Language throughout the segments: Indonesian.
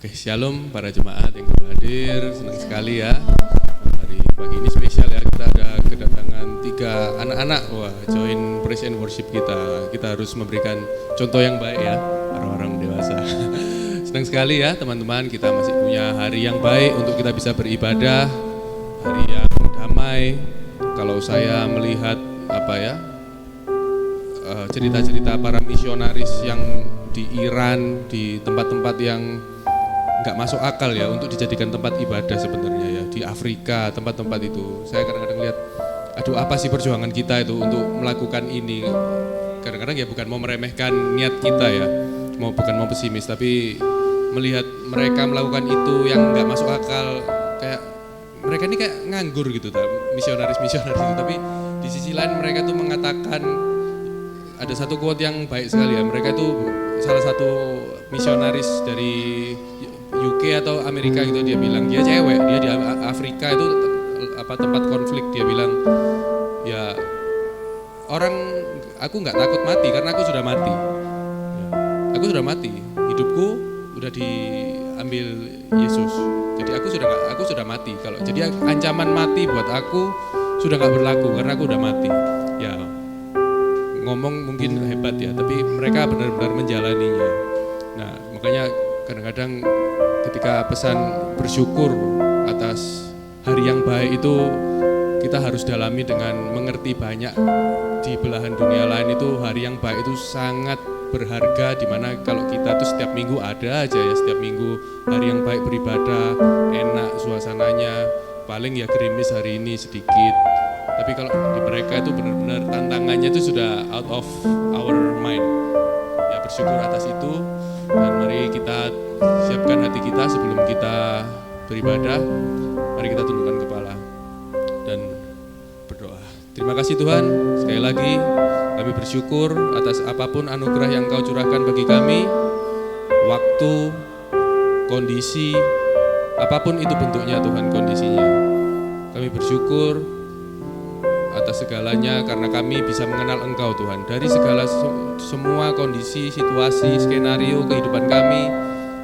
Oke, shalom para jemaat yang hadir, senang sekali ya. Hari pagi ini spesial ya, kita ada kedatangan 3 anak-anak, join praise and worship kita. Kita harus memberikan contoh yang baik ya, orang-orang dewasa. Senang sekali ya teman-teman, kita masih punya hari yang baik untuk kita bisa beribadah, hari yang damai. Kalau saya melihat cerita-cerita para misionaris yang di Iran, di tempat-tempat yang nggak masuk akal ya untuk dijadikan tempat ibadah sebenarnya ya, di Afrika, tempat-tempat itu. Saya kadang-kadang lihat, aduh apa sih perjuangan kita itu untuk melakukan ini. Kadang-kadang ya bukan mau meremehkan niat kita ya, bukan mau pesimis, tapi melihat mereka melakukan itu yang nggak masuk akal, kayak mereka ini kayak nganggur gitu, misionaris-misionaris itu. Tapi di sisi lain mereka tuh mengatakan, ada satu quote yang baik sekali ya, mereka itu salah satu misionaris dari UK atau Amerika gitu, dia bilang dia cewek, dia di Afrika itu tempat konflik, dia bilang ya aku nggak takut mati karena aku sudah mati, hidupku udah diambil Yesus, jadi aku sudah mati. Kalau jadi ancaman mati buat aku sudah nggak berlaku karena aku udah mati. Ya ngomong mungkin hebat ya, tapi mereka benar-benar menjalaninya. Nah makanya kadang-kadang ketika pesan bersyukur atas hari yang baik itu kita harus dalami dengan mengerti banyak di belahan dunia lain itu hari yang baik itu sangat berharga, dimana kalau kita tuh setiap minggu ada aja ya, setiap minggu hari yang baik beribadah, enak suasananya, paling ya gerimis hari ini sedikit. Tapi kalau di mereka itu benar-benar tantangannya itu sudah out of our mind. Ya bersyukur atas itu, dan mari kita siapkan hati kita sebelum kita beribadah. Mari kita tundukkan kepala dan berdoa. Terima kasih Tuhan, sekali lagi kami bersyukur atas apapun anugerah yang Kau curahkan bagi kami. Waktu, kondisi, apapun itu bentuknya Tuhan kondisinya. Kami bersyukur atas segalanya karena kami bisa mengenal Engkau Tuhan. Dari segala semua kondisi, situasi, skenario kehidupan kami,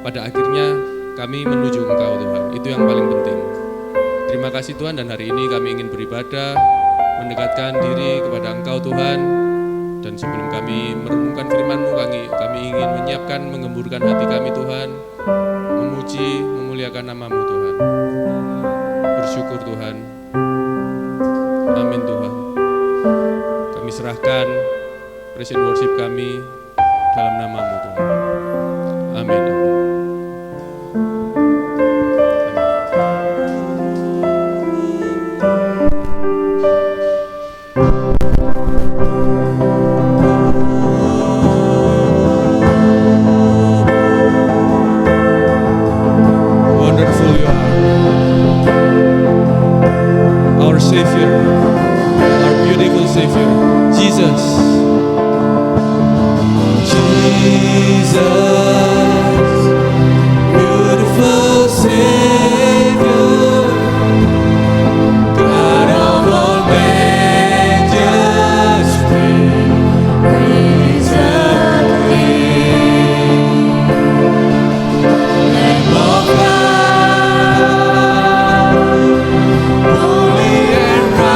pada akhirnya kami menuju Engkau Tuhan. Itu yang paling penting. Terima kasih Tuhan, dan hari ini kami ingin beribadah, mendekatkan diri kepada Engkau Tuhan. Dan sebelum kami merenungkan firman-Mu, kami ingin menyiapkan, menggemburkan hati kami Tuhan, memuji, memuliakan nama-Mu Tuhan. Bersyukur Tuhan. Amin Tuhan. Kami serahkan praise and worship kami dalam nama-Mu Tuhan. Amin. Wonderful you are, our Savior, our beautiful Savior, Jesus. Beautiful Savior, God of all majesty, Prince of Peace, Lamb of God, holy and righteous.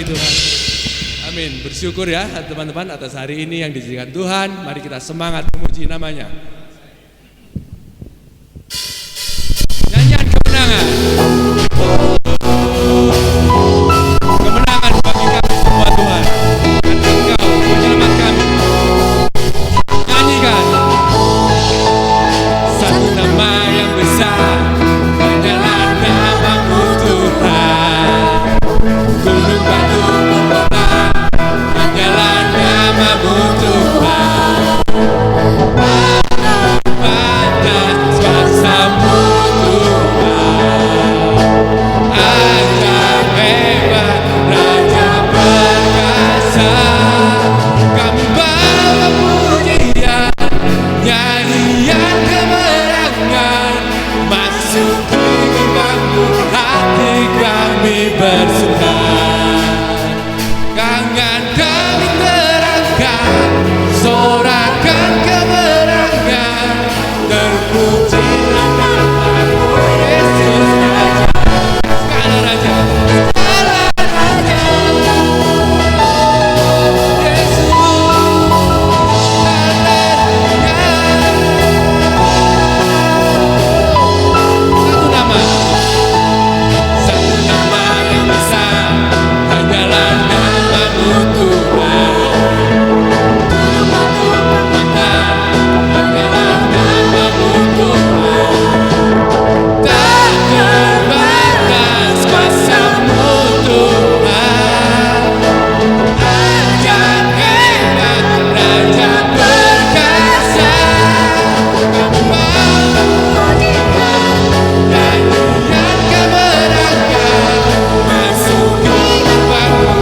Tuhan. Amin. Bersyukur ya teman-teman atas hari ini yang diizinkan Tuhan. Mari kita semangat memuji namanya. Nyanyian kemenangan. Kemenangan bagi kami semua Tuhan. Karena Engkau penyelamat kami. Nyanyikan. Satu nama yang besar hanyalah nama-Mu Tuhan. Gunung batu pemenang hanyalah nama-Mu Tuhan. Batas kuasa-Mu Tuhan. Ajaib hebat Raja perkasa. Kami bawa pujian, nyanyian kemenangan, masuki gerbang-Mu, hati kami bersuka. Tangan kami terangkat, sorakan kemenangan, terpujilah nama-Mu Yesus Raja, segala Raja, segala Raja. Yesus, haleluya. Satu nama yang besar hanyalah nama-Mu Tuhan. Hanyalah nama-Mu Tuhan. Tak terbatas kuasa-Mu Tuhan. Ajaib hebat Raja perkasa. Kami memujikan, nyanyian kemenangan, masuki gerbang-Mu,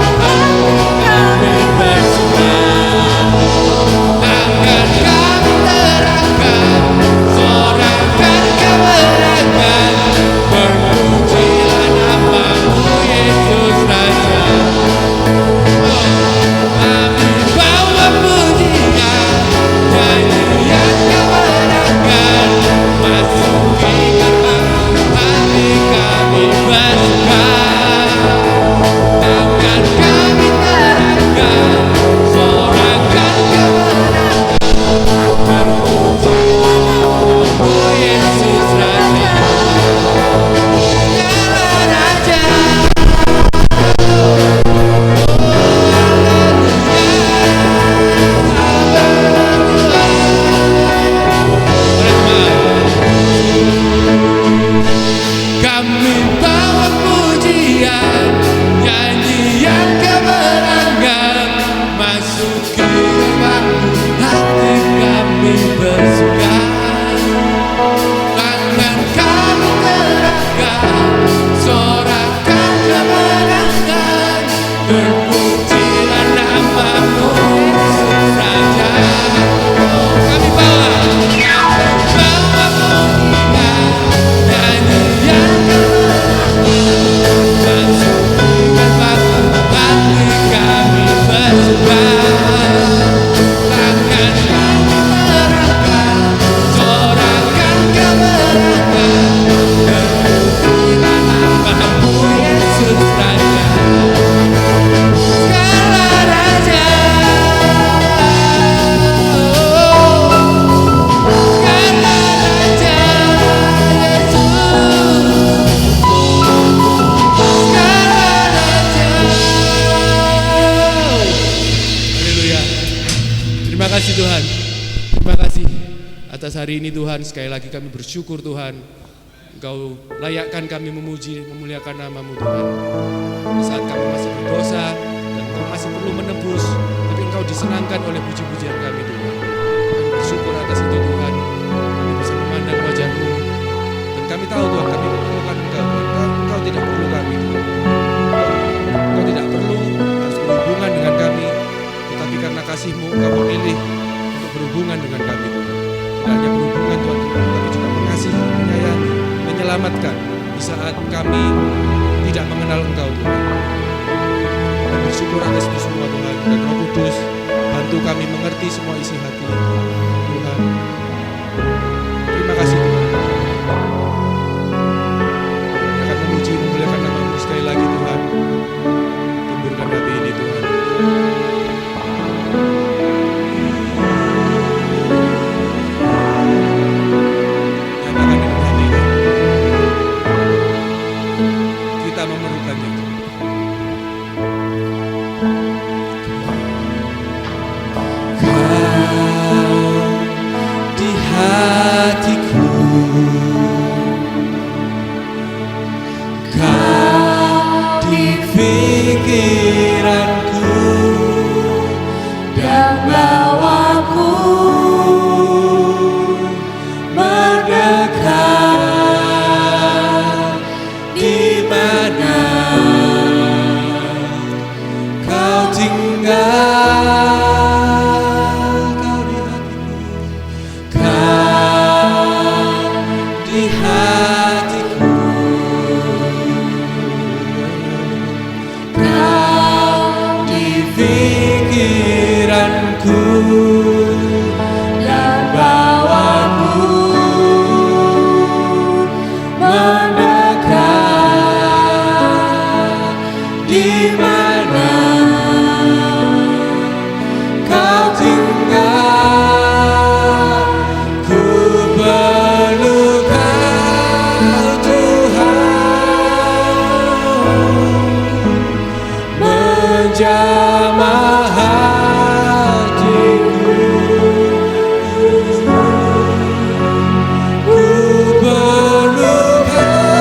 kami bersuka. Tangan kami terangkat, sorakan kemenangan, berpujilah nama-Mu Yesus Raja. Kami bawa pujian, nyanyian kemenangan, masuki gerbang-Mu, hati kami bersuka. Tangan kami terangkat, sorakan kemenangan, berpujilah nama-Mu Yesus Raja, segala Raja. Kami bawa pujian, nyanyian kemenangan, masuki gerbang-Mu, hati kami bersuka. Tangan kami terangkat, sorakan kemenangan, berpujilah nama-Mu Yesus Raja. Kami bawa pujian, nyanyian kemenangan, masuki gerbang-Mu, hati kami bersuka. Tangan kami terangkat, sorakan kemenangan, berpujilah nama-Mu Yesus Raja, segala Raja. Segala Raja Yesus, segala Raja. Haleluya. Terima kasih Tuhan. Terima kasih atas hari ini Tuhan. Sekali lagi kami bersyukur Tuhan. Engkau layakkan kami memuji, memuliakan nama-Mu Tuhan. Di saat kami masih berdosa dan Engkau masih perlu menebus, tapi Engkau disenangkan oleh puji-pujian kami Tuhan. Kami bersyukur atas itu Tuhan. Kami bisa memandang wajah-Mu dan kami tahu Tuhan kami memerlukan Engkau. Engkau tidak perlu kami Tuhan. Engkau tidak perlu harus berhubungan dengan kami, tetapi karena kasih-Mu Engkau memilih untuk berhubungan dengan kami Tuhan. Tidak hanya berhubungan Tuhan, tapi juga mengasihi, menyayangi, menyelamatkan di saat kami tidak mengenal Engkau Tuhan. Kami bersyukur atas itu semua Tuhan. Dan Roh Kudus bantu kami mengerti semua isi hati Tuhan. Terima kasih Tuhan. Kami akan memuji, memuliakan nama-Mu sekali lagi Tuhan. Timburkan pikiranku dan bawaku mendekat. Di mana kau tinggal, kau di hatiku, kau di hatiku, kau di pikiranku dan bawaku mendekat. Di mana kau tinggal, ku perlu kau Tuhan, menjamah hatiku. Ku perlu kau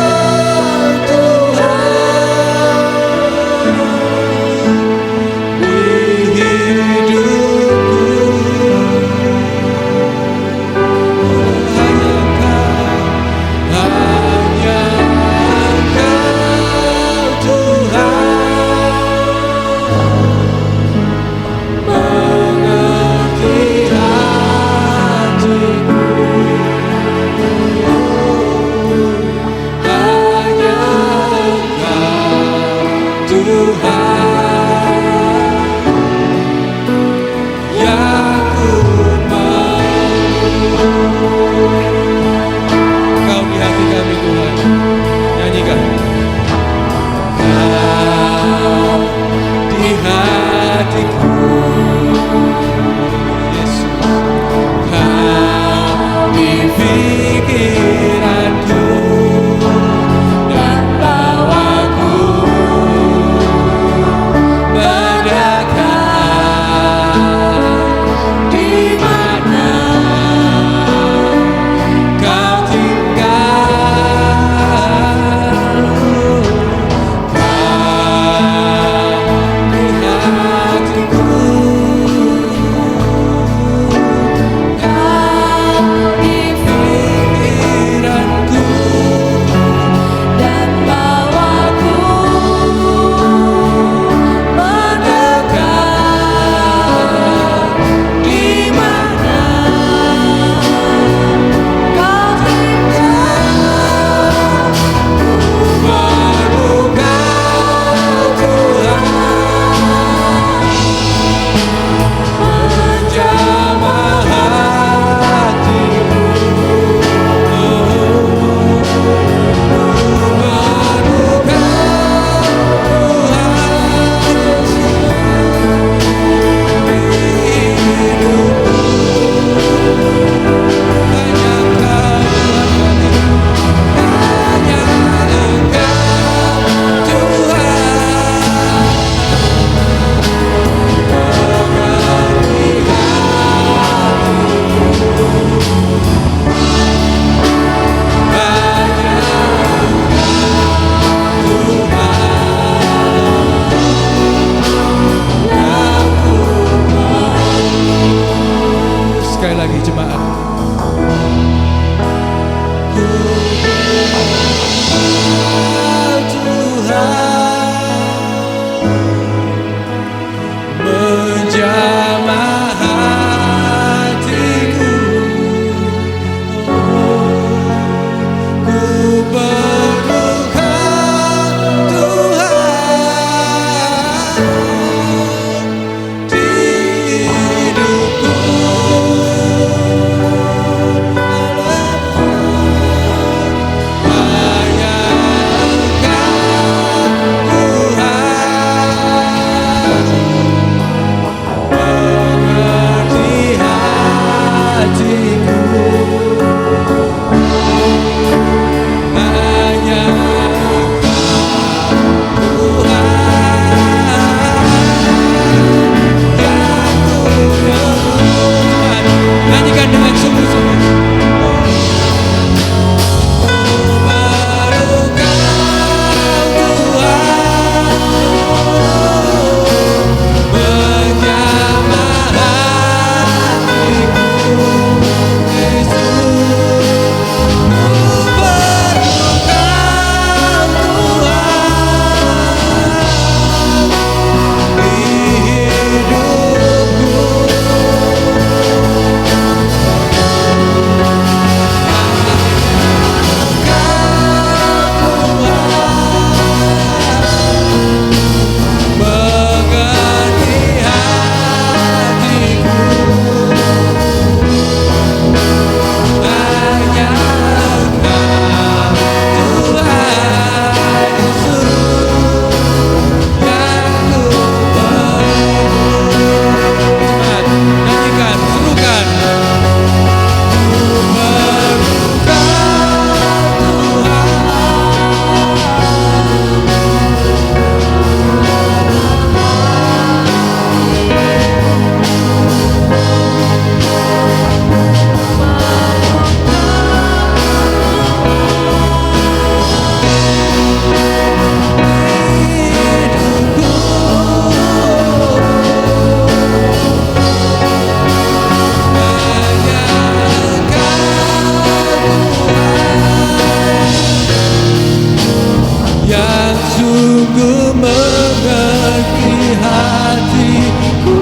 Sungguh mengerti hatiku.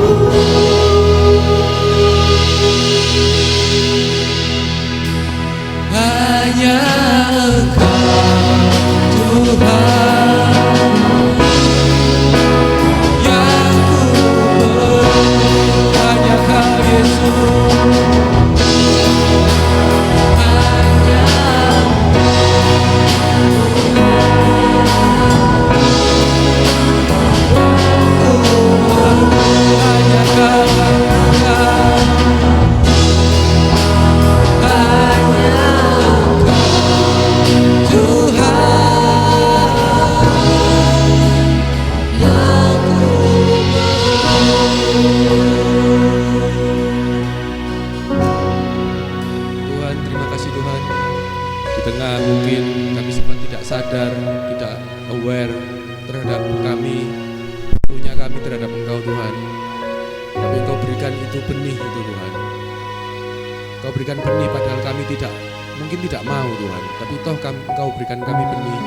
Hanya Engkau Tuhan yang ku perlu. Hanya Kau Yesus. Hanya hanya Kau, Tuhan, terima kasih Tuhan. Di tengah mungkin kami sempat tidak sadar, tidak aware terhadap kami, punya kami terhadap Engkau Tuhan. Tapi Engkau berikan itu benih itu Tuhan. Engkau berikan benih padahal kami mungkin tidak mau Tuhan. Tapi toh Engkau berikan kami benih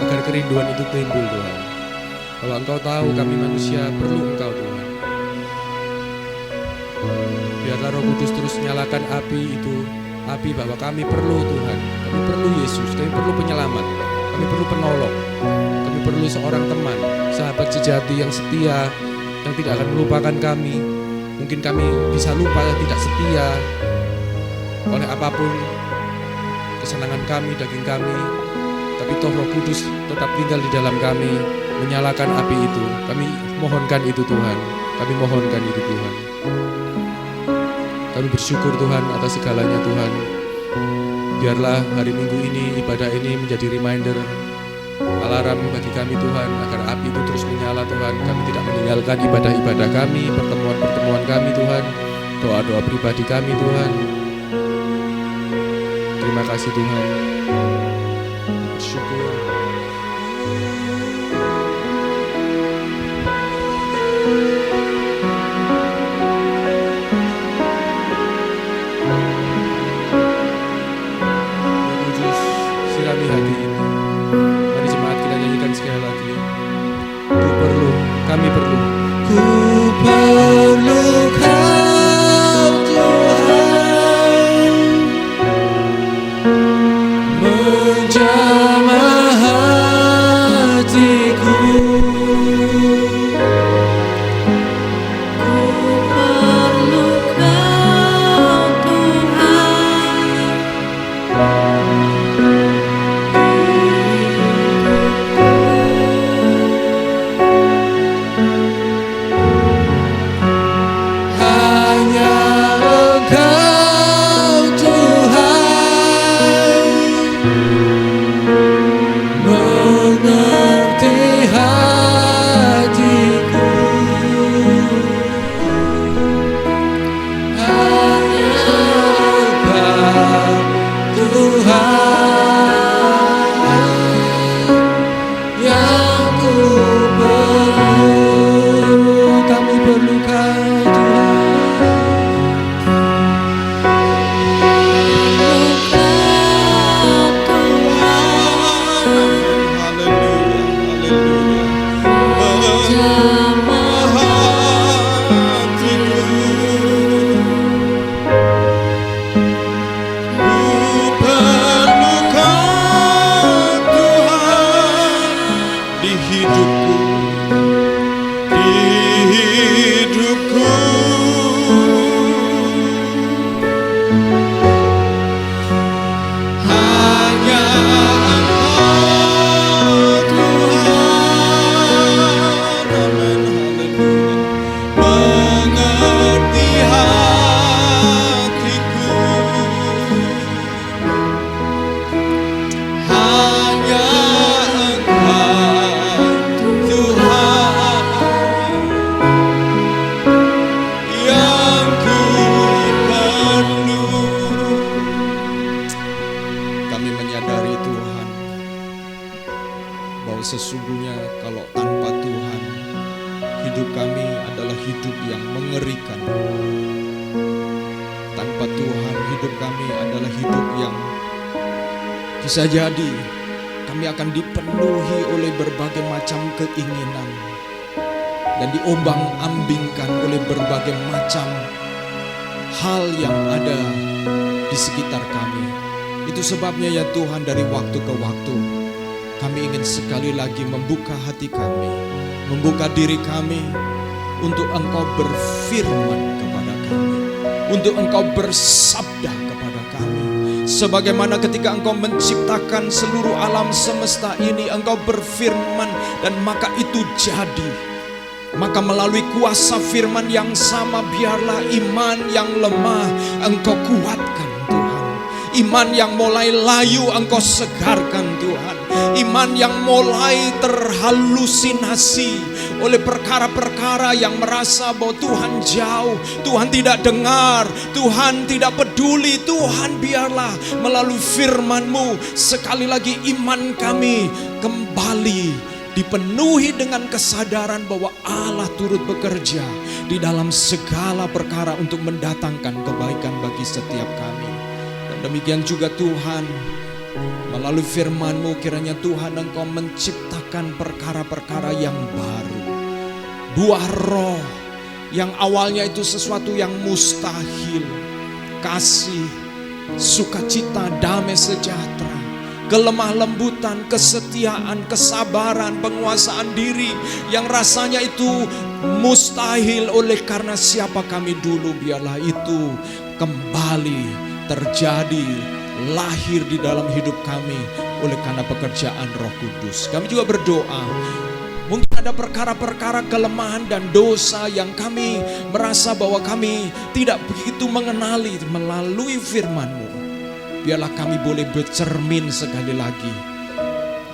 agar kerinduan itu timbul Tuhan. Bahwa Engkau tahu kami manusia perlu Engkau Tuhan. Biarlah Roh Kudus terus nyalakan api itu, api bahwa kami perlu Tuhan, kami perlu Yesus, kami perlu penyelamat, kami perlu penolong, kami perlu seorang teman, sahabat sejati yang setia, yang tidak akan melupakan kami. Mungkin kami bisa lupa tidak setia oleh apapun kesenangan kami, daging kami, tapi toh Roh Kudus tetap tinggal di dalam kami, menyalakan api itu. Kami mohonkan itu Tuhan, kami mohonkan itu Tuhan. Kami bersyukur Tuhan atas segalanya Tuhan. Biarlah hari Minggu ini, ibadah ini menjadi reminder, alarm bagi kami Tuhan, agar api itu terus menyala Tuhan. Kami tidak meninggalkan ibadah-ibadah kami, pertemuan-pertemuan kami Tuhan, doa-doa pribadi kami Tuhan. Terima kasih Tuhan. Bersyukur. Sirami hati ini. Mari jemaat kita nyanyikan sekali lagi. Ku perlu, kami perlu. Ku perlu Kau Tuhan, menjamah hatiku. Ku perlu Kau Tuhan, hanya Engkau Tuhan mengerti hatiku. Hanya Engkau Tuhan yang ku perlu. Kami perlu Kau Tuhan. Sesungguhnya kalau tanpa Tuhan, hidup kami adalah hidup yang mengerikan. Tanpa Tuhan, hidup kami adalah hidup yang bisa jadi kami akan dipenuhi oleh berbagai macam keinginan dan diombang-ambingkan oleh berbagai macam hal yang ada di sekitar kami. Itu sebabnya ya Tuhan, dari waktu ke waktu kami ingin sekali lagi membuka hati kami, membuka diri kami untuk Engkau berfirman kepada kami, untuk Engkau bersabda kepada kami. Sebagaimana ketika Engkau menciptakan seluruh alam semesta ini, Engkau berfirman dan maka itu jadi. Maka melalui kuasa firman yang sama, biarlah iman yang lemah Engkau kuatkan Tuhan. Iman yang mulai layu Engkau segarkan Tuhan. Iman yang mulai terhalusinasi oleh perkara-perkara yang merasa bahwa Tuhan jauh, Tuhan tidak dengar, Tuhan tidak peduli. Tuhan, biarlah melalui firman-Mu sekali lagi iman kami kembali dipenuhi dengan kesadaran bahwa Allah turut bekerja di dalam segala perkara untuk mendatangkan kebaikan bagi setiap kami. Dan demikian juga Tuhan, melalui firman-Mu kiranya Tuhan Engkau menciptakan perkara-perkara yang baru. Buah roh yang awalnya itu sesuatu yang mustahil. Kasih, sukacita, damai sejahtera, kelemah lembutan, kesetiaan, kesabaran, penguasaan diri yang rasanya itu mustahil oleh karena siapa kami dulu, biarlah itu kembali terjadi, lahir di dalam hidup kami oleh karena pekerjaan Roh Kudus. Kami juga berdoa, mungkin ada perkara-perkara kelemahan dan dosa yang kami merasa bahwa kami tidak begitu mengenali. Melalui firman-Mu, biarlah kami boleh bercermin sekali lagi,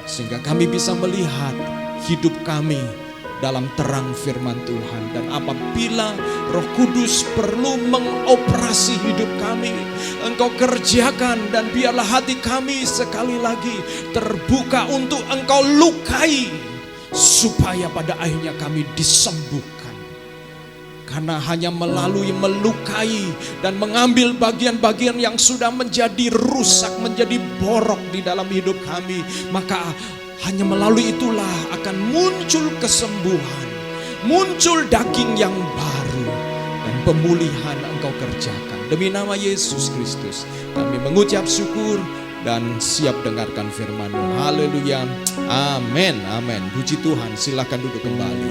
sehingga kami bisa melihat hidup kami dalam terang firman Tuhan. Dan apabila Roh Kudus perlu mengoperasi hidup kami, Engkau kerjakan, dan biarlah hati kami sekali lagi terbuka untuk Engkau lukai, supaya pada akhirnya kami disembuhkan. Karena hanya melalui melukai dan mengambil bagian-bagian yang sudah menjadi rusak, menjadi borok di dalam hidup kami, maka hanya melalui itulah akan muncul kesembuhan, muncul daging yang baru, dan pemulihan Engkau kerjakan. Demi nama Yesus Kristus kami mengucap syukur dan siap dengarkan firman-Mu. Haleluya. Amin. Amin. Puji Tuhan. Silakan duduk kembali.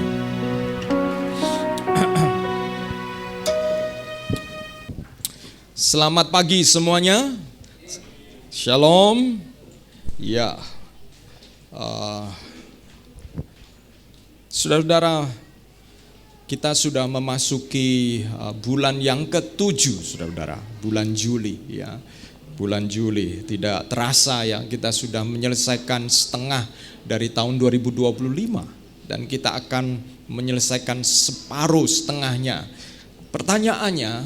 Selamat pagi semuanya. Shalom. Ya, saudara-saudara, kita sudah memasuki bulan yang ke-7, saudara-saudara, bulan Juli. Ya, bulan Juli tidak terasa ya, kita sudah menyelesaikan setengah dari tahun 2025 dan kita akan menyelesaikan separuh setengahnya. Pertanyaannya,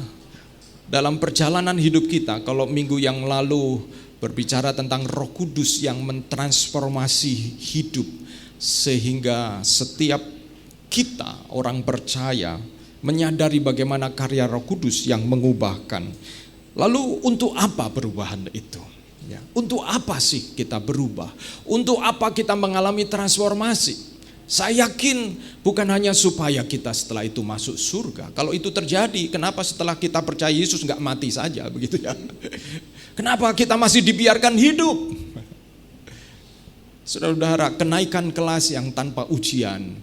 dalam perjalanan hidup kita, kalau minggu yang lalu berbicara tentang Roh Kudus yang mentransformasi hidup, sehingga setiap kita orang percaya menyadari bagaimana karya Roh Kudus yang mengubahkan. Lalu untuk apa perubahan itu? Ya, untuk apa sih kita berubah? Untuk apa kita mengalami transformasi? Saya yakin bukan hanya supaya kita setelah itu masuk surga. Kalau itu terjadi, kenapa setelah kita percaya Yesus nggak mati saja, begitu ya? Kenapa kita masih dibiarkan hidup? Saudara-saudara, kenaikan kelas yang tanpa ujian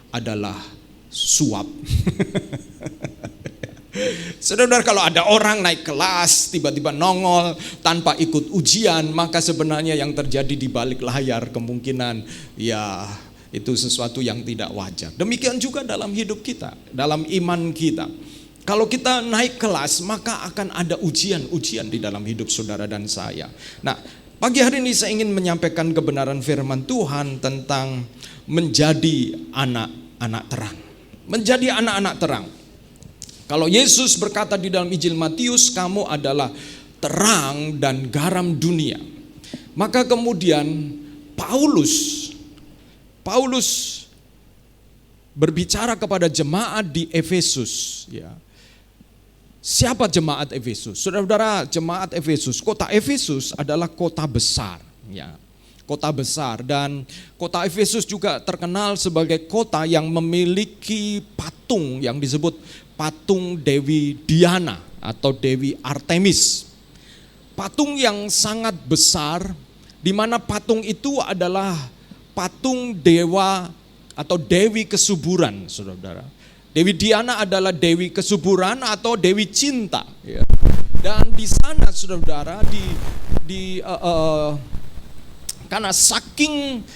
adalah suap. Saudara-saudara, kalau ada orang naik kelas tiba-tiba nongol tanpa ikut ujian, maka sebenarnya yang terjadi di balik layar kemungkinan ya itu sesuatu yang tidak wajar. Demikian juga dalam hidup kita, dalam iman kita. Kalau kita naik kelas, maka akan ada ujian-ujian di dalam hidup saudara dan saya. Nah, pagi hari ini saya ingin menyampaikan kebenaran firman Tuhan tentang menjadi anak-anak terang. Menjadi anak-anak terang. Kalau Yesus berkata di dalam Injil Matius, kamu adalah terang dan garam dunia. Maka kemudian Paulus berbicara kepada jemaat di Efesus, ya. Siapa jemaat Efesus? Saudara-saudara, jemaat Efesus, kota Efesus adalah kota besar, ya. kota besar. Dan kota Efesus juga terkenal sebagai kota yang memiliki patung yang disebut patung Dewi Diana atau Dewi Artemis. Patung yang sangat besar, di mana patung itu adalah patung dewa atau dewi kesuburan, saudara-saudara. Dewi Diana adalah dewi kesuburan atau dewi cinta. Ya. Dan di sana, saudara-saudara, karena saking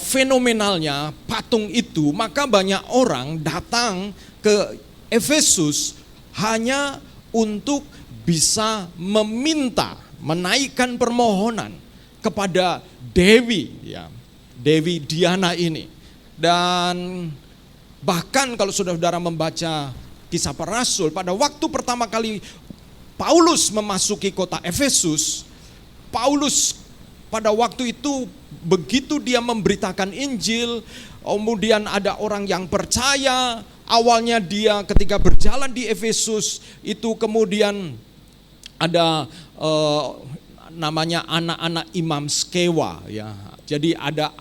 fenomenalnya patung itu, maka banyak orang datang ke Efesus hanya untuk bisa meminta, menaikkan permohonan kepada Dewi, ya, Dewi Diana ini. Dan bahkan kalau saudara-saudara membaca Kisah Para Rasul, pada waktu pertama kali Paulus memasuki kota Efesus, Paulus pada waktu itu begitu dia memberitakan Injil, kemudian ada orang yang percaya. Awalnya dia ketika berjalan di Efesus itu kemudian ada namanya anak-anak Imam Skewa, ya. Jadi ada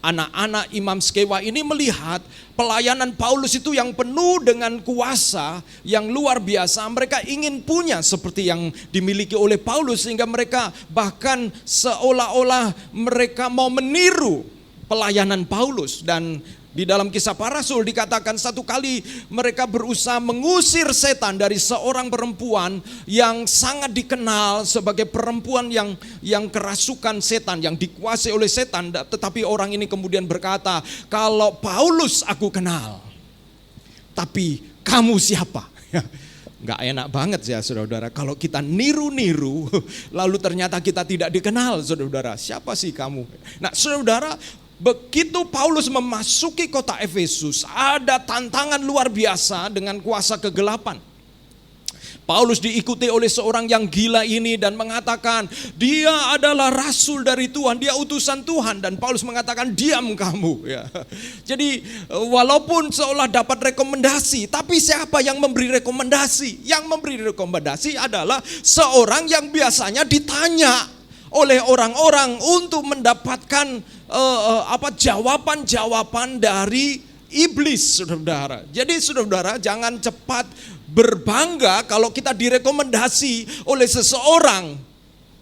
anak-anak Imam Skewa ini melihat pelayanan Paulus itu yang penuh dengan kuasa yang luar biasa. Mereka ingin punya seperti yang dimiliki oleh Paulus, sehingga mereka bahkan seolah-olah mereka mau meniru pelayanan Paulus. Dan di dalam Kisah Para Rasul dikatakan satu kali mereka berusaha mengusir setan dari seorang perempuan yang sangat dikenal sebagai perempuan yang kerasukan setan, yang dikuasai oleh setan. Tetapi orang ini kemudian berkata, kalau Paulus aku kenal, tapi kamu siapa? Nggak enak banget ya saudara-saudara kalau kita niru-niru lalu ternyata kita tidak dikenal, saudara-saudara. Siapa sih kamu? Nah saudara, begitu Paulus memasuki kota Efesus, ada tantangan luar biasa dengan kuasa kegelapan. Paulus diikuti oleh seorang yang gila ini dan mengatakan dia adalah rasul dari Tuhan, dia utusan Tuhan. Dan Paulus mengatakan diam kamu, ya. Jadi walaupun seolah dapat rekomendasi, tapi siapa yang memberi rekomendasi? Yang memberi rekomendasi adalah seorang yang biasanya ditanya oleh orang-orang untuk mendapatkan jawaban-jawaban dari iblis, saudara-saudara. Jadi saudara-saudara jangan cepat berbangga kalau kita direkomendasi oleh seseorang.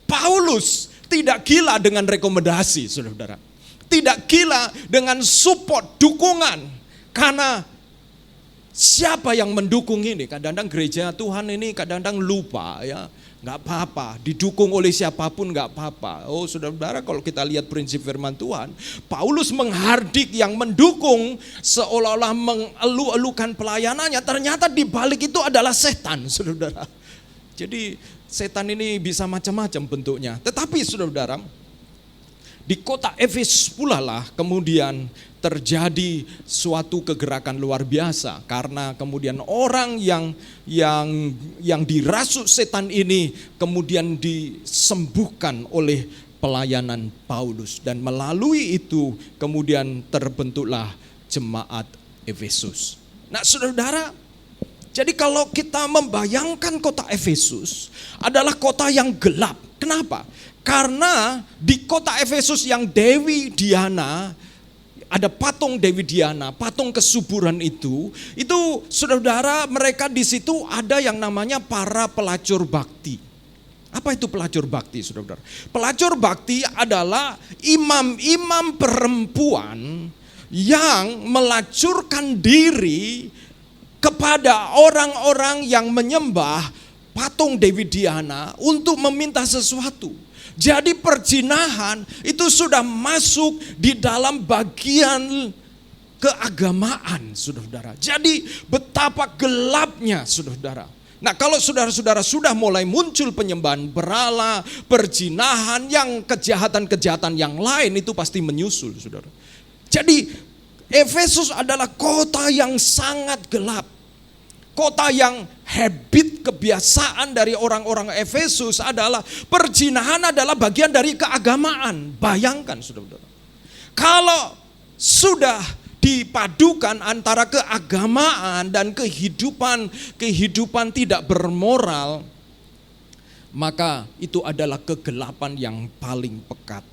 Paulus tidak gila dengan rekomendasi, saudara-saudara. Tidak gila dengan support, dukungan. Karena siapa yang mendukung ini? Kadang-kadang gereja Tuhan ini kadang-kadang lupa, ya. Nggak apa-apa, didukung oleh siapapun nggak apa-apa. Oh saudara-saudara, kalau kita lihat prinsip firman Tuhan, Paulus menghardik yang mendukung seolah-olah mengeluh-elukan pelayanannya. Ternyata di balik itu adalah setan, saudara-saudara. Jadi setan ini bisa macam-macam bentuknya. Tetapi saudara-saudara, di kota Efesus pula lah kemudian terjadi suatu kegerakan luar biasa, karena kemudian orang yang dirasuk setan ini kemudian disembuhkan oleh pelayanan Paulus, dan melalui itu kemudian terbentuklah jemaat Efesus. Nah saudara-saudara, jadi kalau kita membayangkan kota Efesus adalah kota yang gelap. Kenapa? Karena di kota Efesus yang Dewi Diana, ada patung Dewi Diana, patung kesuburan itu saudara-saudara, mereka di situ ada yang namanya para pelacur bakti. Apa itu pelacur bakti, saudara-saudara? Pelacur bakti adalah imam-imam perempuan yang melacurkan diri kepada orang-orang yang menyembah patung Dewi Diana untuk meminta sesuatu. Jadi perzinahan itu sudah masuk di dalam bagian keagamaan, saudara-saudara. Jadi betapa gelapnya, saudara-saudara. Nah kalau saudara-saudara sudah mulai muncul penyembahan berhala, perzinahan, yang kejahatan-kejahatan yang lain itu pasti menyusul, saudara. Jadi Efesus adalah kota yang sangat gelap. Kota yang habit kebiasaan dari orang-orang Efesus adalah perzinahan adalah bagian dari keagamaan. Bayangkan saudara-saudara. Kalau sudah dipadukan antara keagamaan dan kehidupan tidak bermoral, maka itu adalah kegelapan yang paling pekat.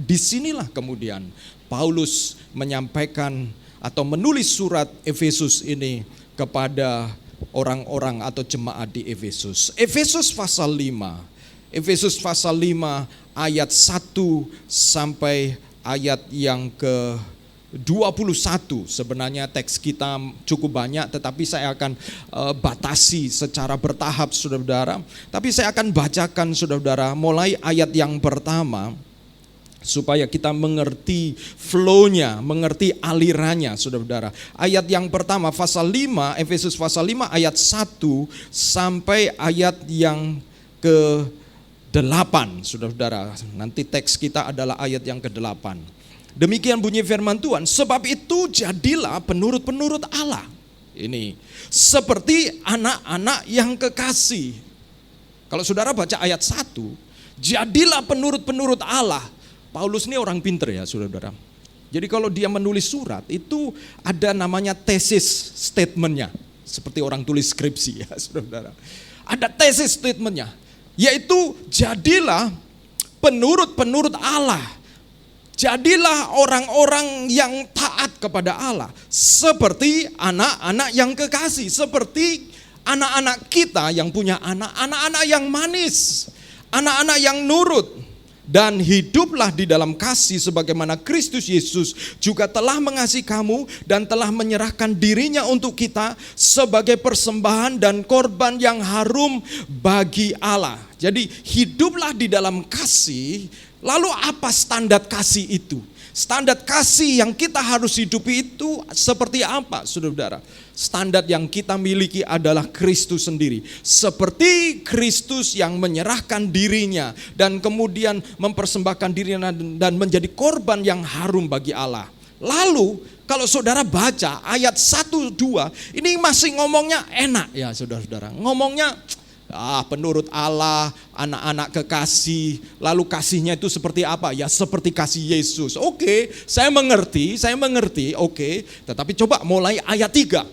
disinilah kemudian Paulus menyampaikan atau menulis surat Efesus ini kepada orang-orang atau jemaat di Efesus. Efesus pasal 5. Efesus pasal 5 ayat 1 sampai ayat yang ke-21. Sebenarnya teks kita cukup banyak, tetapi saya akan batasi secara bertahap, saudara-saudara. Tapi saya akan bacakan, saudara-saudara, mulai ayat yang pertama, supaya kita mengerti flow-nya, mengerti alirannya, saudara-saudara. Ayat yang pertama, pasal 5, Efesus pasal 5 ayat 1 sampai ayat yang ke-8, saudara-saudara. Nanti teks kita adalah ayat yang ke-8. Demikian bunyi firman Tuhan, sebab itu jadilah penurut-penurut Allah. Ini seperti anak-anak yang kekasih. Kalau saudara baca ayat 1, jadilah penurut-penurut Allah. Paulus ini orang pinter ya, saudara-saudara. Jadi kalau dia menulis surat, itu ada namanya tesis statementnya. Seperti orang tulis skripsi ya, saudara-saudara. Ada tesis statementnya, yaitu jadilah penurut-penurut Allah. Jadilah orang-orang yang taat kepada Allah. Seperti anak-anak yang kekasih. Seperti anak-anak kita yang punya anak-anak yang manis. Anak-anak yang nurut. Dan hiduplah di dalam kasih sebagaimana Kristus Yesus juga telah mengasihi kamu dan telah menyerahkan dirinya untuk kita sebagai persembahan dan korban yang harum bagi Allah. Jadi hiduplah di dalam kasih. Lalu apa standar kasih itu? Standar kasih yang kita harus hidupi itu seperti apa, saudara-saudara? Standar yang kita miliki adalah Kristus sendiri. Seperti Kristus yang menyerahkan dirinya dan kemudian mempersembahkan dirinya dan menjadi korban yang harum bagi Allah. Lalu kalau saudara baca ayat 1, 2, ini masih ngomongnya enak ya saudara-saudara. Ngomongnya penurut Allah, anak-anak kekasih, lalu kasihnya itu seperti apa? Ya seperti kasih Yesus. Oke, saya mengerti, oke. Tetapi coba mulai ayat 3.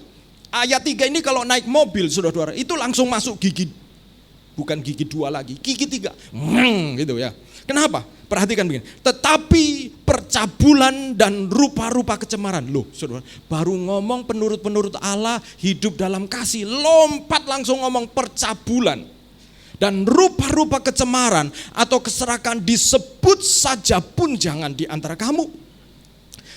Ayat 3 ini kalau naik mobil, saudara-saudara, itu langsung masuk gigi, bukan gigi 2 lagi, gigi 3. Gitu ya. Kenapa? Perhatikan begini. Tetapi percabulan dan rupa-rupa kecemaran. Loh, saudara, baru ngomong penurut-penurut Allah hidup dalam kasih, lompat langsung ngomong percabulan. Dan rupa-rupa kecemaran atau keserakan disebut saja pun jangan di antara kamu.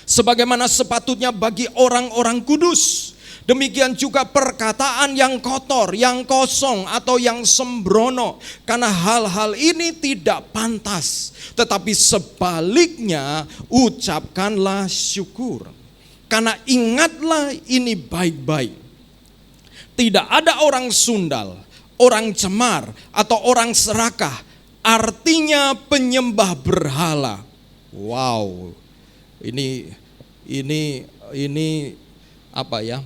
Sebagaimana sepatutnya bagi orang-orang kudus. Demikian juga perkataan yang kotor, yang kosong atau yang sembrono. Karena hal-hal ini tidak pantas. Tetapi sebaliknya ucapkanlah syukur. Karena ingatlah ini baik-baik. Tidak ada orang sundal, orang cemar atau orang serakah. Artinya penyembah berhala. Wow. Ini apa ya?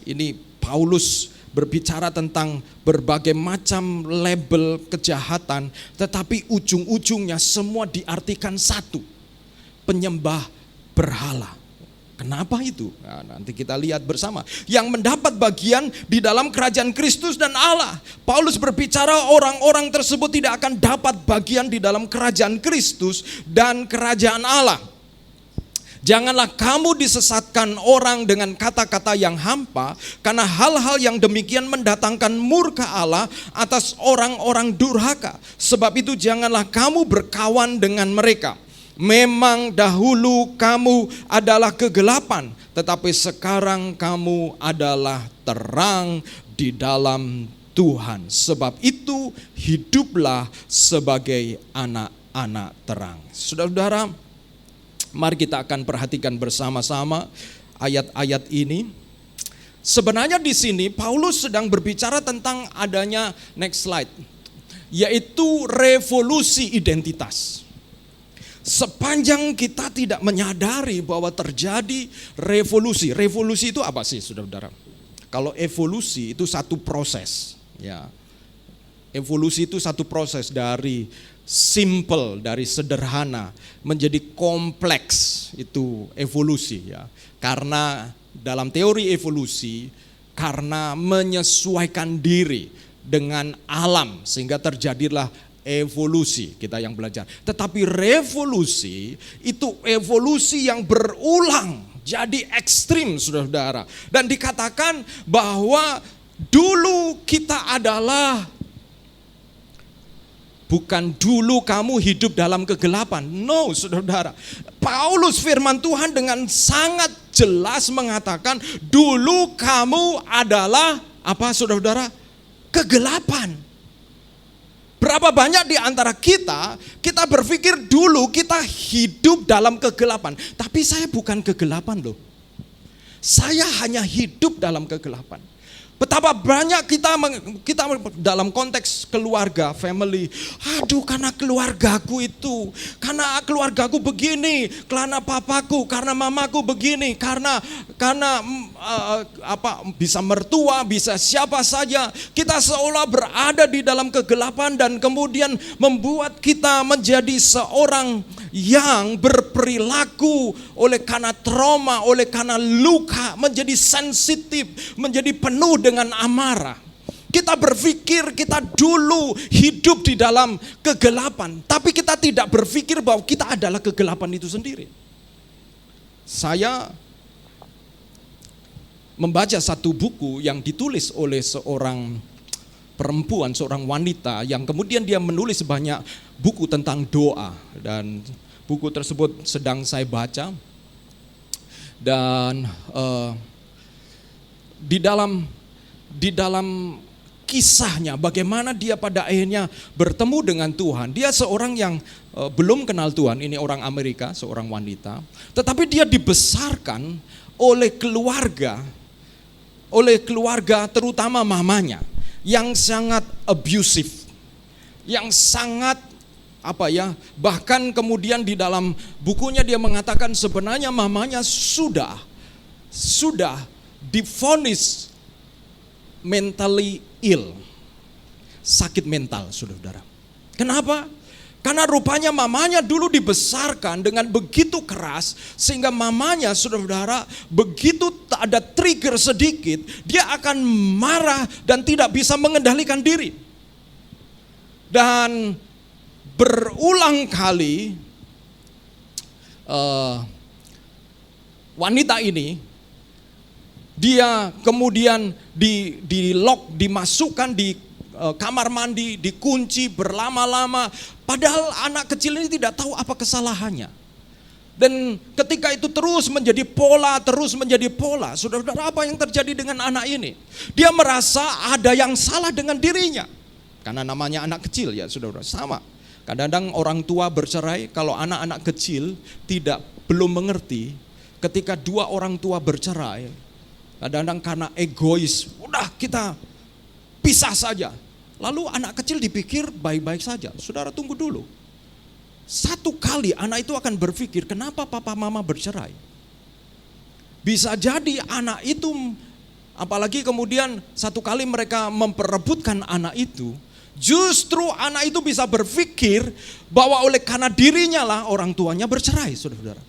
Ini Paulus berbicara tentang berbagai macam label kejahatan, tetapi ujung-ujungnya semua diartikan satu, penyembah berhala. Kenapa itu? Nah, nanti kita lihat bersama. Yang mendapat bagian di dalam kerajaan Kristus dan Allah. Paulus berbicara orang-orang tersebut tidak akan dapat bagian di dalam kerajaan Kristus dan kerajaan Allah. Janganlah kamu disesatkan orang dengan kata-kata yang hampa, karena hal-hal yang demikian mendatangkan murka Allah atas orang-orang durhaka. Sebab itu janganlah kamu berkawan dengan mereka. Memang dahulu kamu adalah kegelapan, tetapi sekarang kamu adalah terang di dalam Tuhan. Sebab itu hiduplah sebagai anak-anak terang. Saudara-saudara, mari kita akan perhatikan bersama-sama ayat-ayat ini. Sebenarnya di sini Paulus sedang berbicara tentang adanya, next slide, yaitu revolusi identitas. Sepanjang kita tidak menyadari bahwa terjadi revolusi. Revolusi itu apa sih, saudara-saudara? Kalau evolusi itu satu proses, ya. Evolusi itu satu proses dari simple, dari sederhana menjadi kompleks, itu evolusi ya. Karena dalam teori evolusi, karena menyesuaikan diri dengan alam sehingga terjadilah evolusi kita yang belajar. Tetapi revolusi itu evolusi yang berulang jadi ekstrim, saudara-saudara. Dan dikatakan bahwa dulu kita adalah, bukan dulu kamu hidup dalam kegelapan. No, saudara-saudara. Paulus firman Tuhan dengan sangat jelas mengatakan dulu kamu adalah apa, saudara-saudara? Kegelapan. Berapa banyak di antara kita berpikir dulu kita hidup dalam kegelapan. Tapi saya bukan kegelapan loh. Saya hanya hidup dalam kegelapan. Betapa banyak kita dalam konteks keluarga, family. Aduh, karena keluargaku itu, karena keluargaku begini, karena papaku, karena mamaku begini, karena bisa mertua, bisa siapa saja. Kita seolah berada di dalam kegelapan dan kemudian membuat kita menjadi seorang yang berperilaku oleh karena trauma, oleh karena luka, menjadi sensitif, menjadi penuh dengan amarah. Kita berpikir kita dulu hidup di dalam kegelapan, tapi kita tidak berpikir bahwa kita adalah kegelapan itu sendiri. Saya membaca satu buku yang ditulis oleh seorang perempuan, seorang wanita yang kemudian dia menulis banyak buku tentang doa, dan buku tersebut sedang saya baca. Dan di dalam kisahnya bagaimana dia pada akhirnya bertemu dengan Tuhan. Dia seorang yang belum kenal Tuhan, ini orang Amerika, seorang wanita, tetapi dia dibesarkan oleh keluarga terutama mamanya yang sangat abusive, yang sangat bahkan kemudian di dalam bukunya dia mengatakan sebenarnya mamanya sudah divonis mentally ill, sakit mental, saudara. Kenapa? Karena rupanya mamanya dulu dibesarkan dengan begitu keras sehingga mamanya, saudara, begitu ada trigger sedikit dia akan marah dan tidak bisa mengendalikan diri. Dan berulang kali wanita ini dia kemudian di-lock, dimasukkan di kamar mandi, dikunci berlama-lama. Padahal anak kecil ini tidak tahu apa kesalahannya. Dan ketika itu terus menjadi pola, saudara-saudara, apa yang terjadi dengan anak ini? Dia merasa ada yang salah dengan dirinya. Karena namanya anak kecil ya, saudara, sama. Kadang-kadang orang tua bercerai, kalau anak-anak kecil belum mengerti, ketika dua orang tua bercerai, kadang-kadang karena egois, udah kita pisah saja. Lalu anak kecil dipikir baik-baik saja. Saudara, tunggu dulu. Satu kali anak itu akan berpikir, kenapa papa mama bercerai? Bisa jadi anak itu, apalagi kemudian satu kali mereka memperebutkan anak itu, justru anak itu bisa berpikir bahwa oleh karena dirinya lah orang tuanya bercerai, saudara-saudara.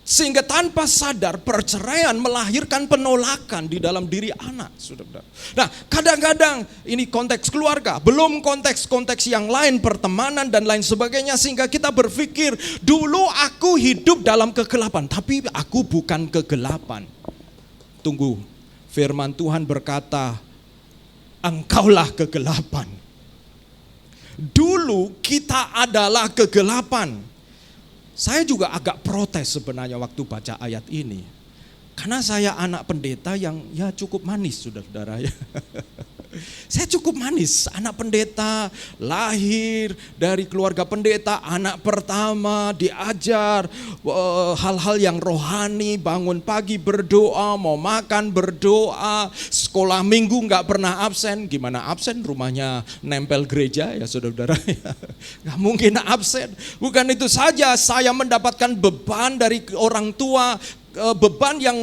Sehingga tanpa sadar perceraian melahirkan penolakan di dalam diri anak, saudara. Nah, kadang-kadang ini konteks keluarga, belum konteks-konteks yang lain, pertemanan dan lain sebagainya, sehingga kita berpikir dulu aku hidup dalam kegelapan, tapi aku bukan kegelapan. Tunggu, firman Tuhan berkata, engkaulah kegelapan. Dulu kita adalah kegelapan. Saya juga agak protes sebenarnya waktu baca ayat ini. Karena saya anak pendeta yang ya cukup manis, saudara-saudara ya. Saya cukup manis, anak pendeta, lahir dari keluarga pendeta, anak pertama, diajar hal-hal yang rohani, bangun pagi berdoa, mau makan berdoa, sekolah minggu gak pernah absen. Gimana absen? Rumahnya nempel gereja ya, saudara-saudara. Gak mungkin absen. Bukan itu saja, saya mendapatkan beban dari orang tua, beban yang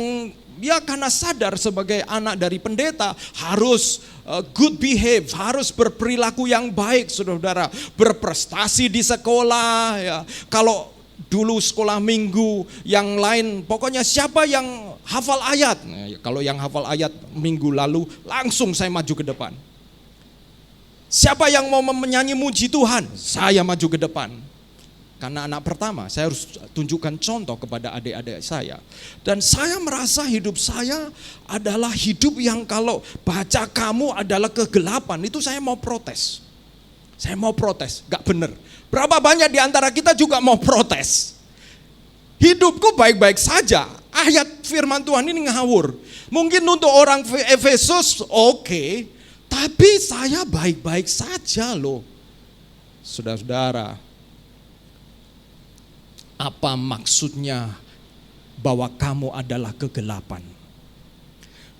ya karena sadar sebagai anak dari pendeta harus good behave, harus berperilaku yang baik, saudara-saudara, berprestasi di sekolah ya. Kalau dulu sekolah minggu yang lain, pokoknya siapa yang hafal ayat, kalau yang hafal ayat minggu lalu langsung saya maju ke depan. Siapa yang mau menyanyi muji Tuhan? Saya maju ke depan. Karena anak pertama, saya harus tunjukkan contoh kepada adik-adik saya. Dan saya merasa hidup saya adalah hidup yang kalau baca kamu adalah kegelapan, itu saya mau protes. Saya mau protes, gak bener. Berapa banyak di antara kita juga mau protes. Hidupku baik-baik saja. Ayat firman Tuhan ini ngawur. Mungkin untuk orang Efesus oke, tapi saya baik-baik saja loh. Saudara-saudara, apa maksudnya bahwa kamu adalah kegelapan?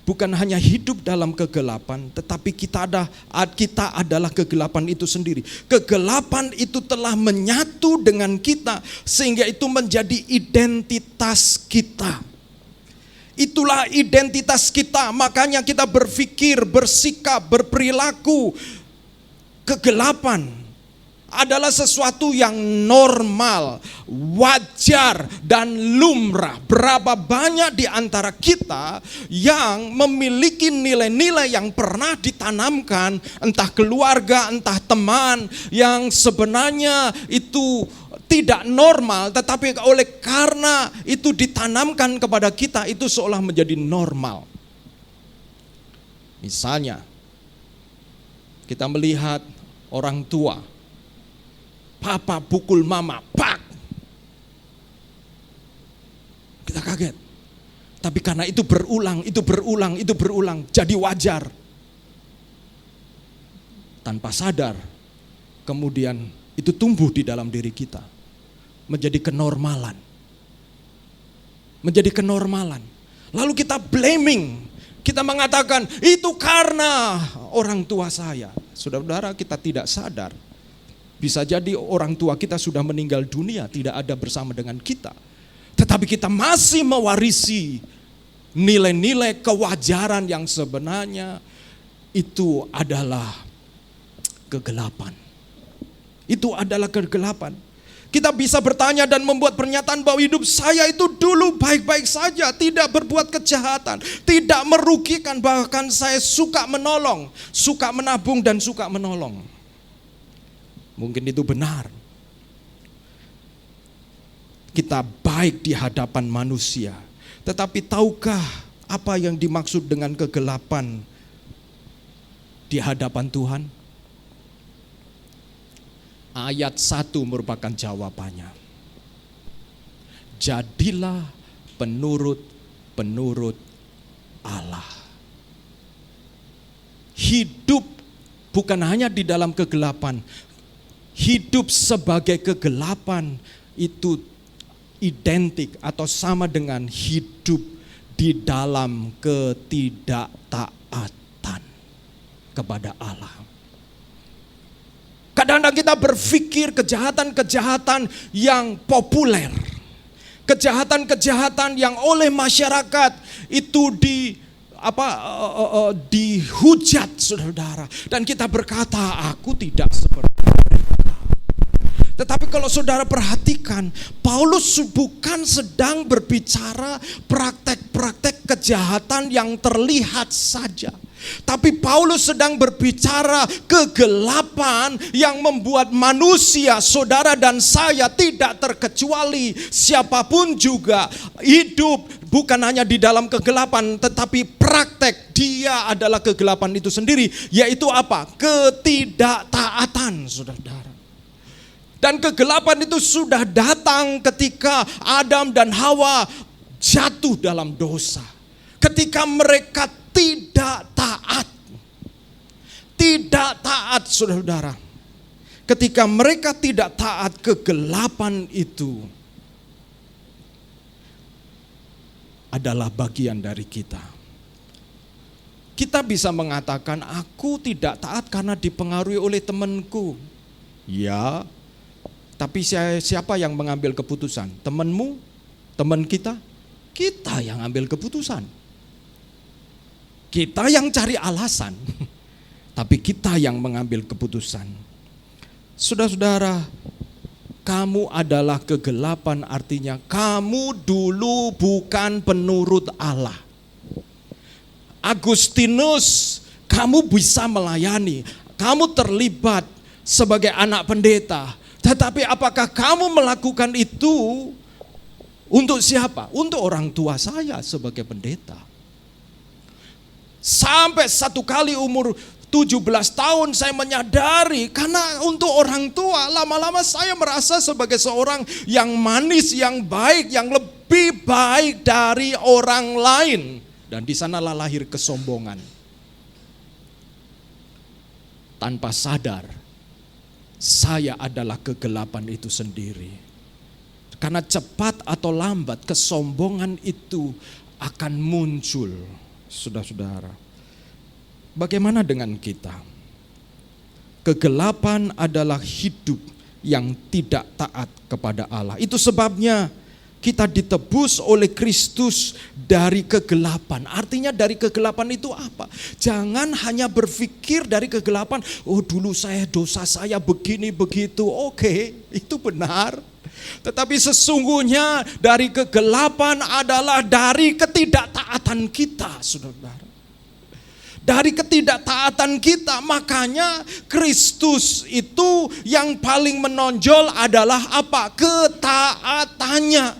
Bukan hanya hidup dalam kegelapan, tetapi kita adalah kegelapan itu sendiri. Kegelapan itu telah menyatu dengan kita sehingga itu menjadi identitas kita. Itulah identitas kita, makanya kita berpikir, bersikap, berperilaku. Kegelapan adalah sesuatu yang normal, wajar, dan lumrah. Berapa banyak di antara kita yang memiliki nilai-nilai yang pernah ditanamkan, entah keluarga, entah teman, yang sebenarnya itu tidak normal, tetapi oleh karena itu ditanamkan kepada kita, itu seolah menjadi normal. Misalnya, kita melihat orang tua, papa pukul mama, pak. Kita kaget. Tapi karena itu berulang, jadi wajar. Tanpa sadar, kemudian itu tumbuh di dalam diri kita. Menjadi kenormalan. Lalu kita blaming. Kita mengatakan, itu karena orang tua saya. Saudara-saudara, kita tidak sadar. Bisa jadi orang tua kita sudah meninggal dunia, tidak ada bersama dengan kita. Tetapi kita masih mewarisi nilai-nilai kewajaran yang sebenarnya itu adalah kegelapan. Itu adalah kegelapan. Kita bisa bertanya dan membuat pernyataan bahwa hidup saya itu dulu baik-baik saja, tidak berbuat kejahatan, tidak merugikan, bahkan saya suka menolong, suka menabung dan suka menolong. Mungkin itu benar. Kita baik di hadapan manusia. Tetapi tahukah apa yang dimaksud dengan kegelapan di hadapan Tuhan? Ayat 1 merupakan jawabannya. Jadilah penurut Allah. Hidup bukan hanya di dalam kegelapan. Hidup sebagai kegelapan itu identik atau sama dengan hidup di dalam ketidaktaatan kepada Allah. Kadang-kadang kita berpikir kejahatan-kejahatan yang populer, kejahatan-kejahatan yang oleh masyarakat itu dihujat, saudara. Dan kita berkata, aku tidak seperti mereka. Tetapi kalau saudara perhatikan, Paulus bukan sedang berbicara praktek-praktek kejahatan yang terlihat saja. Tapi Paulus sedang berbicara kegelapan yang membuat manusia, saudara dan saya tidak terkecuali, siapapun juga hidup bukan hanya di dalam kegelapan, tetapi praktek dia adalah kegelapan itu sendiri. Yaitu apa? Ketidaktaatan, saudara. Dan kegelapan itu sudah datang ketika Adam dan Hawa jatuh dalam dosa. Ketika mereka tidak taat. Tidak taat, saudara. Ketika mereka tidak taat, kegelapan itu adalah bagian dari kita. Kita bisa mengatakan, aku tidak taat karena dipengaruhi oleh temanku. Ya, tapi siapa yang mengambil keputusan? Temanmu? Teman kita? Kita yang ambil keputusan. Kita yang cari alasan. Tapi kita yang mengambil keputusan. Saudara-saudara, kamu adalah kegelapan, artinya kamu dulu bukan penurut Allah. Agustinus, kamu bisa melayani. kamu terlibat sebagai anak pendeta. Tetapi apakah kamu melakukan itu untuk siapa? Untuk orang tua saya sebagai pendeta. Sampai satu kali umur 17 tahun saya menyadari, karena untuk orang tua lama-lama saya merasa sebagai seorang yang manis, yang baik, yang lebih baik dari orang lain. Dan di sanalah lahir kesombongan. Tanpa sadar, saya adalah kegelapan itu sendiri. Karena cepat atau lambat kesombongan itu akan muncul, saudara-saudara. Bagaimana dengan kita? Kegelapan adalah hidup yang tidak taat kepada Allah. Itu sebabnya kita ditebus oleh Kristus dari kegelapan. Artinya dari kegelapan itu apa? Jangan hanya berpikir dari kegelapan, oh dulu dosa saya begini begitu. Oke, itu benar. Tetapi sesungguhnya dari kegelapan adalah dari ketidaktaatan kita, saudara. Dari ketidaktaatan kita, makanya Kristus itu yang paling menonjol adalah apa? Ketaatannya.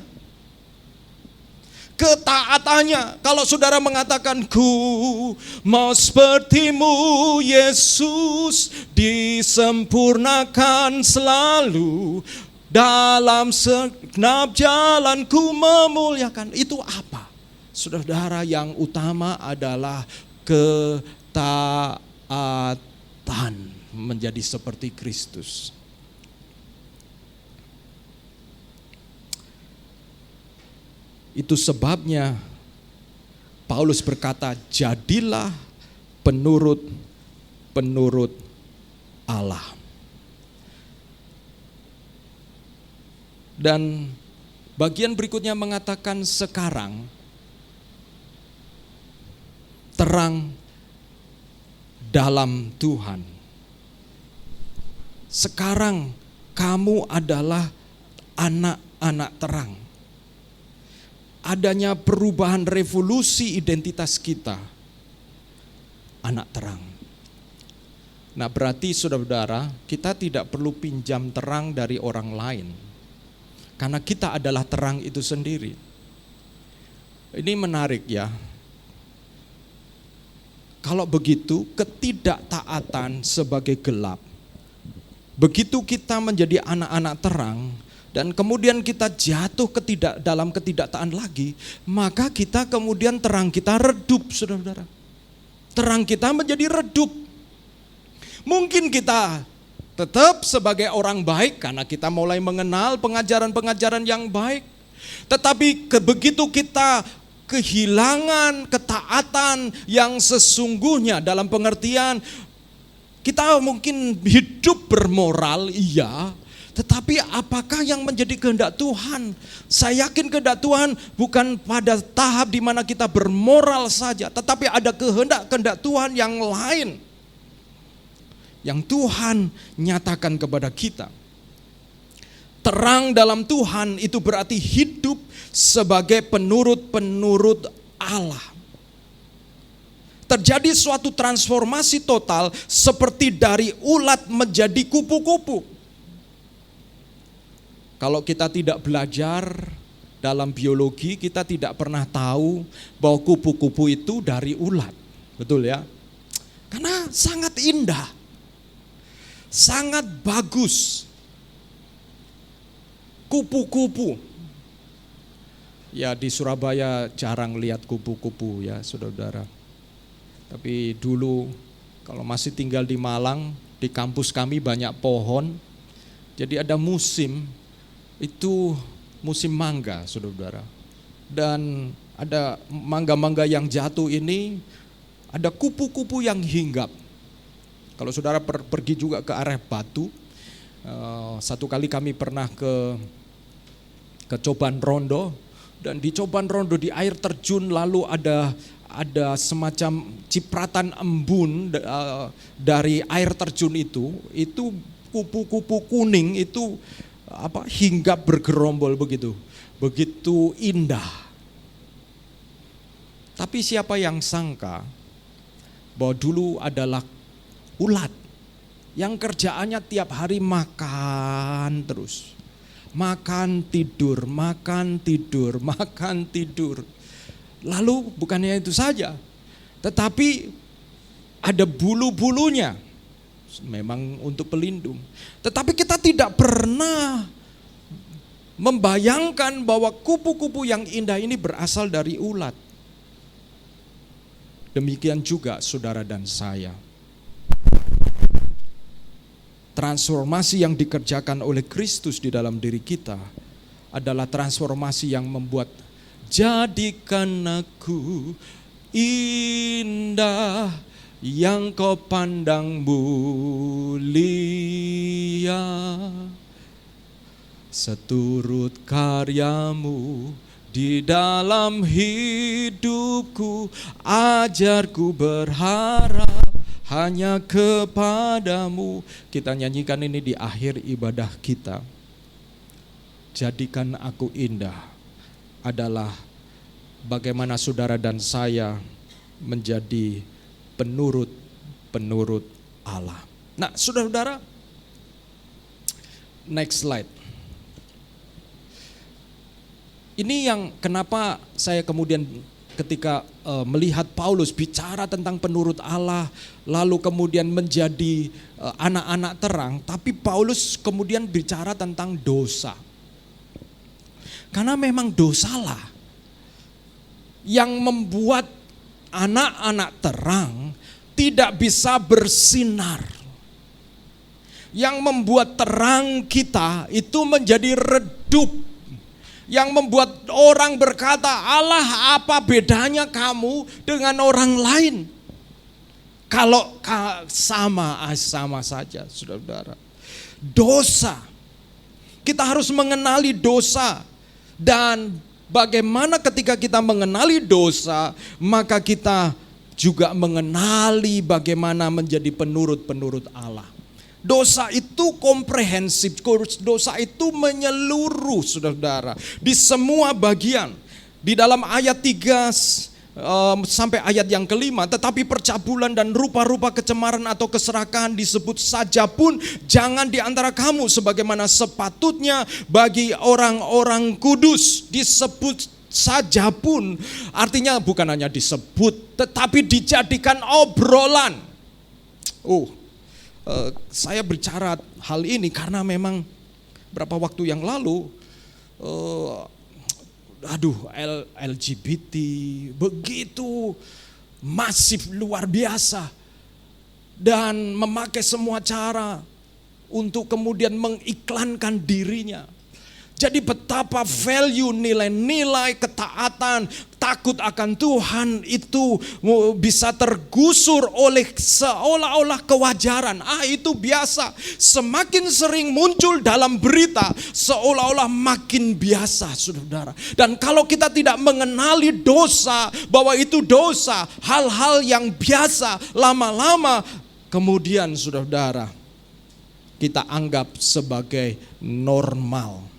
Ketaatannya. Kalau saudara mengatakan, ku mau sepertimu Yesus, disempurnakan selalu, dalam segenap jalanku memuliakan. Itu apa? Saudara, yang utama adalah ketaatan, menjadi seperti Kristus. Itu sebabnya Paulus berkata, jadilah penurut Allah. Dan bagian berikutnya mengatakan, sekarang terang dalam Tuhan. Sekarang kamu adalah anak-anak terang. Adanya perubahan revolusi identitas kita, anak terang. Nah, berarti saudara-saudara, kita tidak perlu pinjam terang dari orang lain, karena kita adalah terang itu sendiri. Ini menarik ya. Kalau begitu, ketidaktaatan sebagai gelap. Begitu kita menjadi anak-anak terang, dan kemudian kita jatuh dalam ketidaktaatan lagi, maka kita kemudian terang kita redup, saudara-saudara. Terang kita menjadi redup. Mungkin kita tetap sebagai orang baik karena kita mulai mengenal pengajaran-pengajaran yang baik. Tetapi begitu kita kehilangan ketaatan yang sesungguhnya, dalam pengertian kita mungkin hidup bermoral, iya, tetapi apakah yang menjadi kehendak Tuhan? Saya yakin kehendak Tuhan bukan pada tahap di mana kita bermoral saja, tetapi ada kehendak Tuhan yang lain yang Tuhan nyatakan kepada kita. Terang dalam Tuhan itu berarti hidup sebagai penurut-penurut Allah. Terjadi suatu transformasi total seperti dari ulat menjadi kupu-kupu. Kalau kita tidak belajar dalam biologi, kita tidak pernah tahu bahwa kupu-kupu itu dari ulat. Betul ya? Karena sangat indah, sangat bagus. Kupu-kupu. Ya, di Surabaya jarang lihat kupu-kupu ya, saudara-saudara. Tapi dulu kalau masih tinggal di Malang, di kampus kami banyak pohon. Jadi ada musim, itu musim mangga, saudara-saudara. Dan ada mangga-mangga yang jatuh ini, ada kupu-kupu yang hinggap. Kalau saudara pergi juga ke arah Batu, satu kali kami pernah ke Coban Rondo, dan di Coban Rondo di air terjun lalu ada semacam cipratan embun dari air terjun itu kupu-kupu kuning itu hinggap bergerombol begitu indah. Tapi siapa yang sangka bahwa dulu adalah ulat yang kerjaannya tiap hari makan terus. Makan tidur, makan tidur, makan tidur. Lalu bukannya itu saja, tetapi ada bulu-bulunya. Memang untuk pelindung. Tetapi kita tidak pernah membayangkan bahwa kupu-kupu yang indah ini berasal dari ulat. Demikian juga saudara dan saya. Transformasi yang dikerjakan oleh Kristus di dalam diri kita adalah transformasi yang membuat jadikan aku indah yang kau pandang mulia. Seturut karyamu di dalam hidupku, ajarku berharap hanya kepadamu. Kita nyanyikan ini di akhir ibadah kita. Jadikan aku indah adalah bagaimana saudara dan saya menjadi penurut Allah. Nah, saudara-saudara, next slide. Ini yang kenapa saya kemudian ketika melihat Paulus bicara tentang penurut Allah, lalu kemudian menjadi anak-anak terang, tapi Paulus kemudian bicara tentang dosa. Karena memang dosalah yang membuat anak-anak terang tidak bisa bersinar. Yang membuat terang kita itu menjadi redup. Yang membuat orang berkata, Allah, apa bedanya kamu dengan orang lain? Kalau sama saja, saudara-saudara. Dosa. Kita harus mengenali dosa. Dan bagaimana ketika kita mengenali dosa, maka kita juga mengenali bagaimana menjadi penurut-penurut Allah. Dosa itu komprehensif, dosa itu menyeluruh, saudara-saudara, di semua bagian. Di dalam ayat 3 sampai ayat yang kelima, tetapi percabulan dan rupa-rupa kecemaran atau keserakahan disebut saja pun jangan di antara kamu sebagaimana sepatutnya bagi orang-orang kudus. Disebut saja pun artinya bukan hanya disebut, tetapi dijadikan obrolan. Saya bicara hal ini karena memang beberapa waktu yang lalu LGBT begitu masif, luar biasa, dan memakai semua cara untuk kemudian mengiklankan dirinya. Jadi betapa value, nilai-nilai ketaatan, takut akan Tuhan itu bisa tergusur oleh seolah-olah kewajaran. Itu biasa. Semakin sering muncul dalam berita, seolah-olah makin biasa, saudara. Dan kalau kita tidak mengenali dosa, bahwa itu dosa, hal-hal yang biasa, lama-lama kemudian, saudara, kita anggap sebagai normal.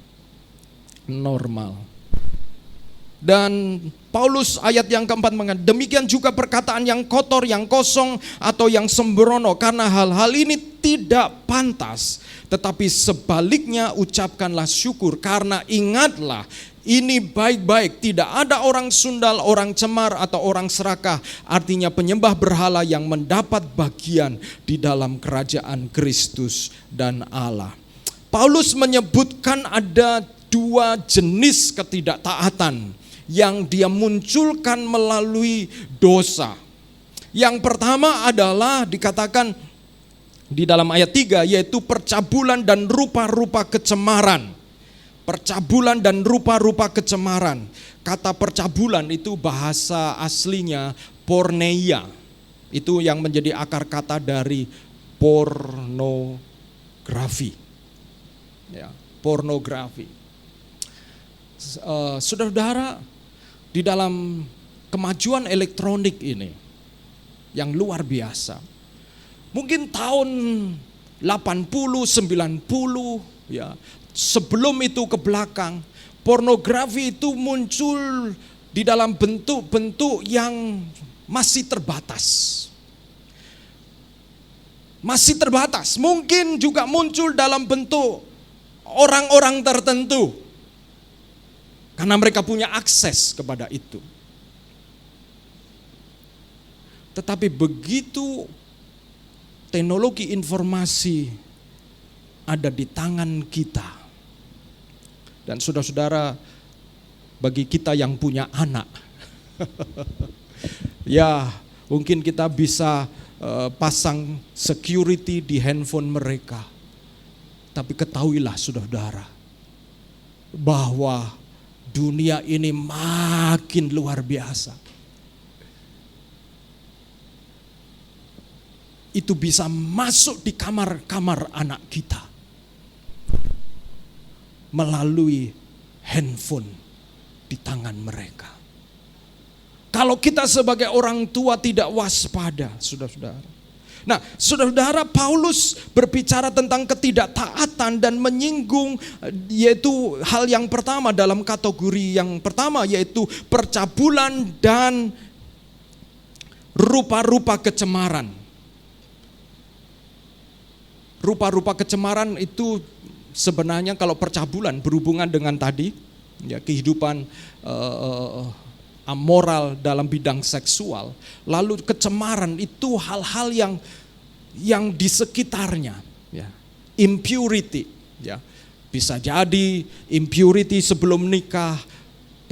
Dan Paulus ayat yang keempat mengatakan, demikian juga perkataan yang kotor, yang kosong, atau yang sembrono, karena hal-hal ini tidak pantas. Tetapi sebaliknya ucapkanlah syukur, karena ingatlah ini baik-baik, tidak ada orang sundal, orang cemar, atau orang serakah, artinya penyembah berhala yang mendapat bagian di dalam kerajaan Kristus dan Allah. Paulus menyebutkan ada dua jenis ketidaktaatan yang dia munculkan melalui dosa. Yang pertama adalah dikatakan di dalam ayat 3, yaitu percabulan dan rupa-rupa kecemaran. Percabulan dan rupa-rupa kecemaran. Kata percabulan itu bahasa aslinya porneia. Itu yang menjadi akar kata dari pornografi. Ya, pornografi. Saudara-saudara, di dalam kemajuan elektronik ini yang luar biasa, mungkin tahun 80, 90 ya, sebelum itu ke belakang, pornografi itu muncul di dalam bentuk-bentuk yang masih terbatas. masih terbatas. Mungkin juga muncul dalam bentuk orang-orang tertentu. Karena mereka punya akses kepada itu. Tetapi begitu teknologi informasi ada di tangan kita. Dan saudara-saudara, bagi kita yang punya anak, ya mungkin kita bisa pasang security di handphone mereka. Tapi ketahuilah saudara-saudara, bahwa dunia ini makin luar biasa. Itu bisa masuk di kamar-kamar anak kita melalui handphone di tangan mereka. Kalau kita sebagai orang tua tidak waspada, saudara-saudara. Nah, saudara-saudara, Paulus berbicara tentang ketidaktaatan dan menyinggung yaitu hal yang pertama dalam kategori yang pertama, yaitu percabulan dan rupa-rupa kecemaran. Rupa-rupa kecemaran itu sebenarnya kalau percabulan berhubungan dengan tadi, ya, kehidupan amoral dalam bidang seksual. Lalu kecemaran itu hal-hal yang di sekitarnya, ya. Impurity, ya. Bisa jadi impurity sebelum nikah,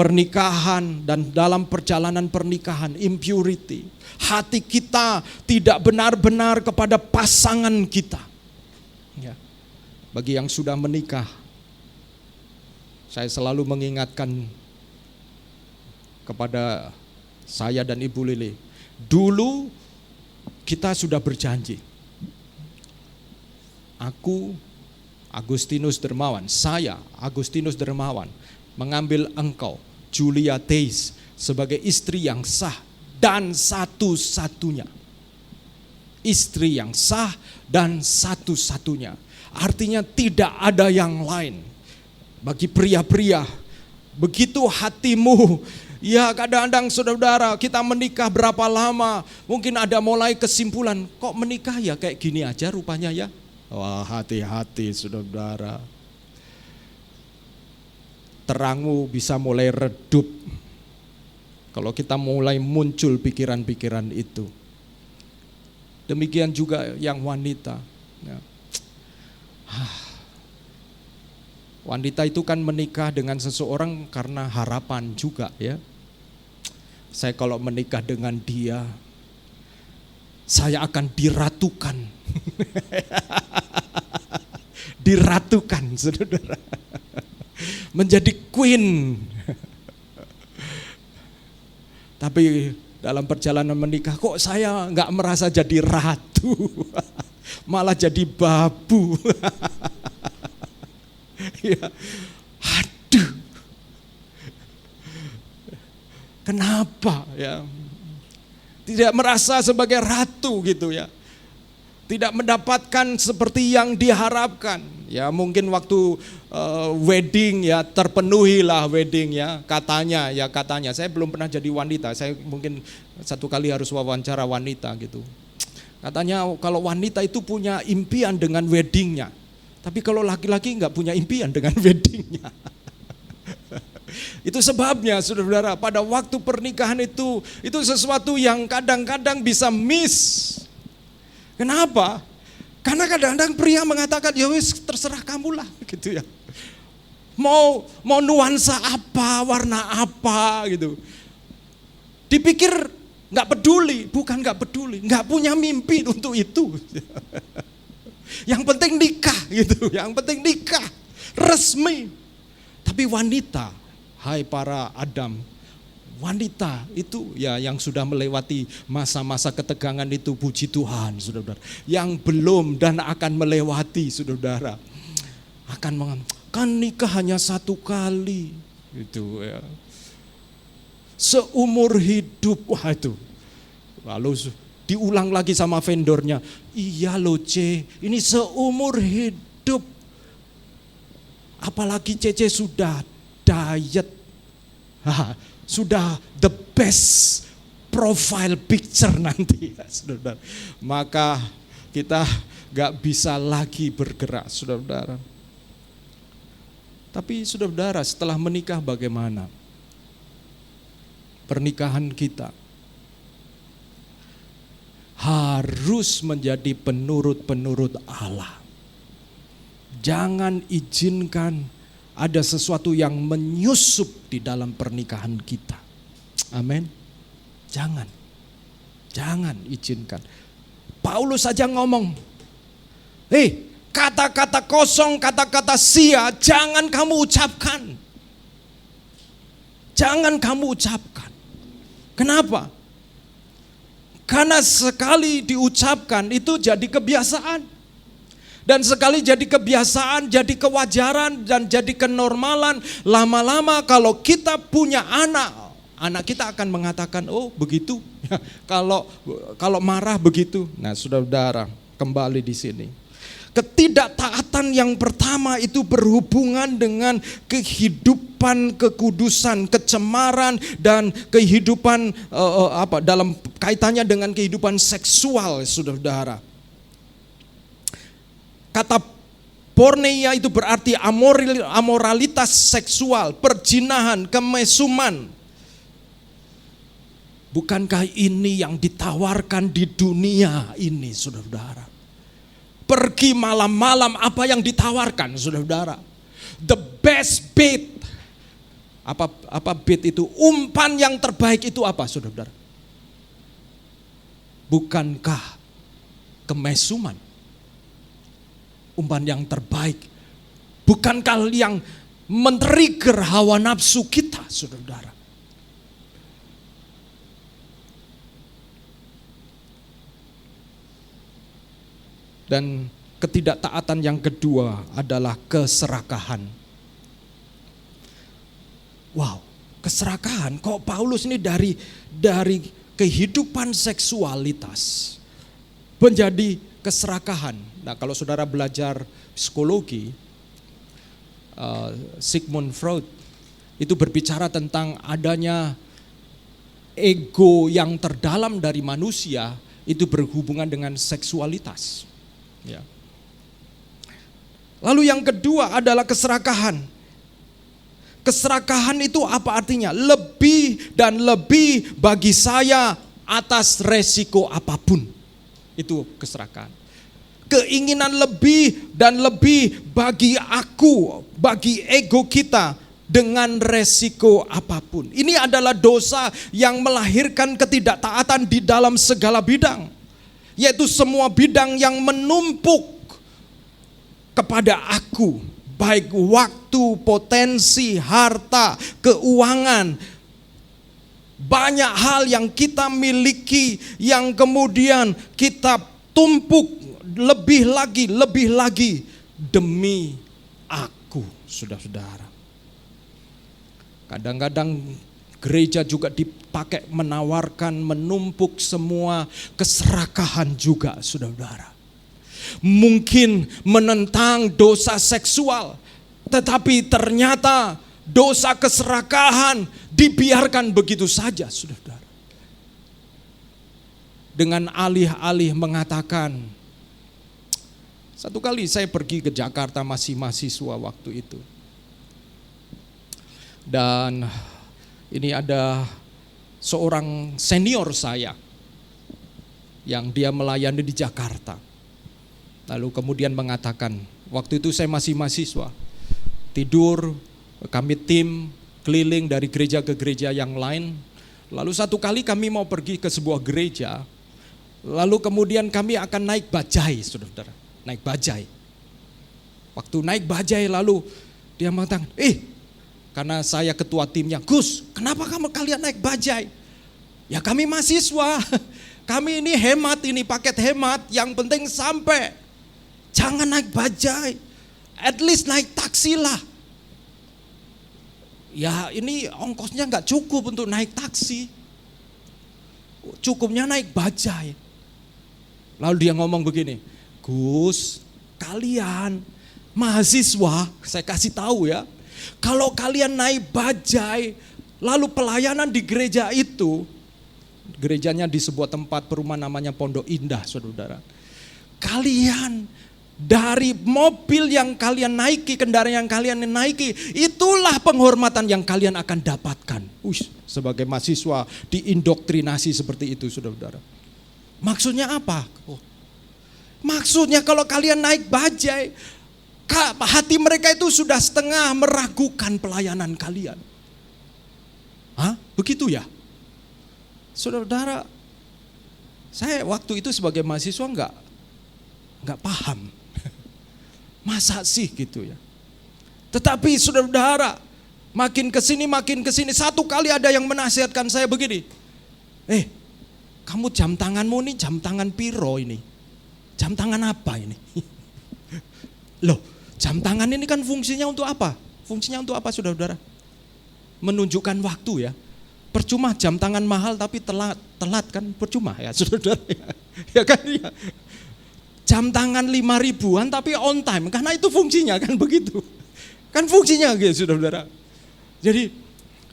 pernikahan, dan dalam perjalanan pernikahan impurity. Hati kita tidak benar-benar kepada pasangan kita. Ya. Bagi yang sudah menikah, saya selalu mengingatkan kepada saya dan Ibu Lili, dulu kita sudah berjanji. Aku, Agustinus Dermawan, saya, Agustinus Dermawan, mengambil engkau, Julia Theis, sebagai istri yang sah dan satu-satunya. Istri yang sah dan satu-satunya. Artinya tidak ada yang lain. Bagi pria-pria, begitu hatimu, ya kadang-kadang saudara-saudara kita menikah berapa lama, mungkin ada mulai kesimpulan, kok menikah ya kayak gini aja rupanya ya. Wah, hati-hati saudara-saudara. Terangmu bisa mulai redup kalau kita mulai muncul pikiran-pikiran itu. Demikian juga yang wanita. Ya. Wanita itu kan menikah dengan seseorang karena harapan juga, ya. Saya kalau menikah dengan dia, saya akan diratukan. Diratukan, saudara. Menjadi queen. Tapi dalam perjalanan menikah kok saya nggak merasa jadi ratu, malah jadi babu. Ya, aduh, kenapa ya? Tidak merasa sebagai ratu gitu ya, tidak mendapatkan seperti yang diharapkan. Ya mungkin waktu wedding ya terpenuhi lah wedding ya, katanya. Saya belum pernah jadi wanita, saya mungkin satu kali harus wawancara wanita gitu. Katanya kalau wanita itu punya impian dengan weddingnya. Tapi kalau laki-laki enggak punya impian dengan weddingnya. Itu sebabnya saudara-saudara, pada waktu pernikahan itu sesuatu yang kadang-kadang bisa miss. Kenapa? Karena kadang-kadang pria mengatakan, ya wis terserah kamulah gitu ya. Mau nuansa apa, warna apa gitu. Dipikir enggak peduli, bukan enggak peduli, enggak punya mimpi untuk itu. Yang penting nikah gitu, yang penting nikah resmi. Tapi wanita, hai para Adam, wanita itu ya yang sudah melewati masa-masa ketegangan itu, puji Tuhan saudara. Yang belum dan akan melewati saudara, akan mengatakan nikah hanya satu kali gitu ya. Seumur hidup, wah itu. Lalu diulang lagi sama vendornya, iya loh C, ini seumur hidup. Apalagi Cece sudah diet, sudah the best profile picture nanti ya saudara. Maka kita gak bisa lagi bergerak, saudara-saudara. Tapi saudara-saudara, setelah menikah bagaimana? Pernikahan kita harus menjadi penurut-penurut Allah. Jangan izinkan ada sesuatu yang menyusup di dalam pernikahan kita. Amin. Jangan izinkan. Paulus saja ngomong, kata-kata kosong, kata-kata sia, jangan kamu ucapkan. Jangan kamu ucapkan. Kenapa? Karena sekali diucapkan itu jadi kebiasaan. Dan sekali jadi kebiasaan, jadi kewajaran, dan jadi kenormalan. Lama-lama kalau kita punya anak kita akan mengatakan, oh begitu. Kalau marah begitu. Nah saudara-saudara, kembali di sini. Ketidaktaatan yang pertama itu berhubungan dengan kehidupan kekudusan, kecemaran, dan kehidupan dalam kaitannya dengan kehidupan seksual, saudara-saudara. Kata porneia itu berarti amoralitas seksual, perjinahan, kemesuman. Bukankah ini yang ditawarkan di dunia ini, saudara-saudara? Pergi malam-malam, apa yang ditawarkan, saudara-saudara? The best bait. Apa bait itu? Umpan yang terbaik itu apa, saudara-saudara? Bukankah kemesuman? Umpan yang terbaik. Bukankah yang men-trigger hawa nafsu kita, saudara-saudara? Dan ketidaktaatan yang kedua adalah keserakahan. Wow, keserakahan. Kok Paulus ini dari kehidupan seksualitas menjadi keserakahan. Nah, kalau saudara belajar psikologi, Sigmund Freud itu berbicara tentang adanya ego yang terdalam dari manusia itu berhubungan dengan seksualitas. Ya. Lalu yang kedua adalah keserakahan. Keserakahan itu apa artinya? Lebih dan lebih bagi saya atas resiko apapun. Itu keserakahan. Keinginan lebih dan lebih bagi aku, bagi ego kita dengan resiko apapun. Ini adalah dosa yang melahirkan ketidaktaatan di dalam segala bidang. Yaitu semua bidang yang menumpuk kepada aku. Baik waktu, potensi, harta, keuangan. Banyak hal yang kita miliki yang kemudian kita tumpuk lebih lagi demi aku, saudara-saudara. Kadang-kadang gereja juga dipakai menawarkan, menumpuk semua keserakahan juga, saudara-saudara. Mungkin menentang dosa seksual, tetapi ternyata dosa keserakahan dibiarkan begitu saja, saudara-saudara. Dengan alih-alih mengatakan, satu kali saya pergi ke Jakarta masih mahasiswa waktu itu. Dan ini ada seorang senior saya yang dia melayani di Jakarta. Lalu kemudian mengatakan, waktu itu saya masih mahasiswa, tidur, kami tim keliling dari gereja ke gereja yang lain. Lalu satu kali kami mau pergi ke sebuah gereja, lalu kemudian kami akan naik bajai, saudara-saudara, naik bajai. Waktu naik bajai lalu dia mengatakan, karena saya ketua timnya, Gus, kenapa kalian naik bajai? Ya kami mahasiswa, kami ini hemat, ini paket hemat, yang penting sampai. Jangan naik bajai, at least naik taksi lah. Ya ini ongkosnya gak cukup untuk naik taksi, cukupnya naik bajai. Lalu dia ngomong begini, Gus, kalian mahasiswa, saya kasih tahu ya, kalau kalian naik bajai, lalu pelayanan di gereja itu, gerejanya di sebuah tempat perumahan namanya Pondok Indah, saudara. kalian dari mobil yang kalian naiki, kendaraan yang kalian naiki, itulah penghormatan yang kalian akan dapatkan. Sebagai mahasiswa diindoktrinasi seperti itu, saudara-saudara. Maksudnya apa? Maksudnya kalau kalian naik bajai, hati mereka itu sudah setengah meragukan pelayanan kalian. Begitu ya? Saudara-saudara, saya waktu itu sebagai mahasiswa enggak paham. Masa sih gitu ya. Tetapi saudara-saudara, makin kesini, satu kali ada yang menasihatkan saya begini. Kamu jam tanganmu ini jam tangan piro ini? Jam tangan apa ini? Loh, jam tangan ini kan fungsinya untuk apa? Fungsinya untuk apa, saudara-saudara? Menunjukkan waktu ya. Percuma jam tangan mahal tapi telat kan percuma ya, saudara-saudara. Ya kan ya. Jam tangan 5.000-an tapi on time, karena itu fungsinya kan begitu. Kan fungsinya gitu, saudara-saudara. Jadi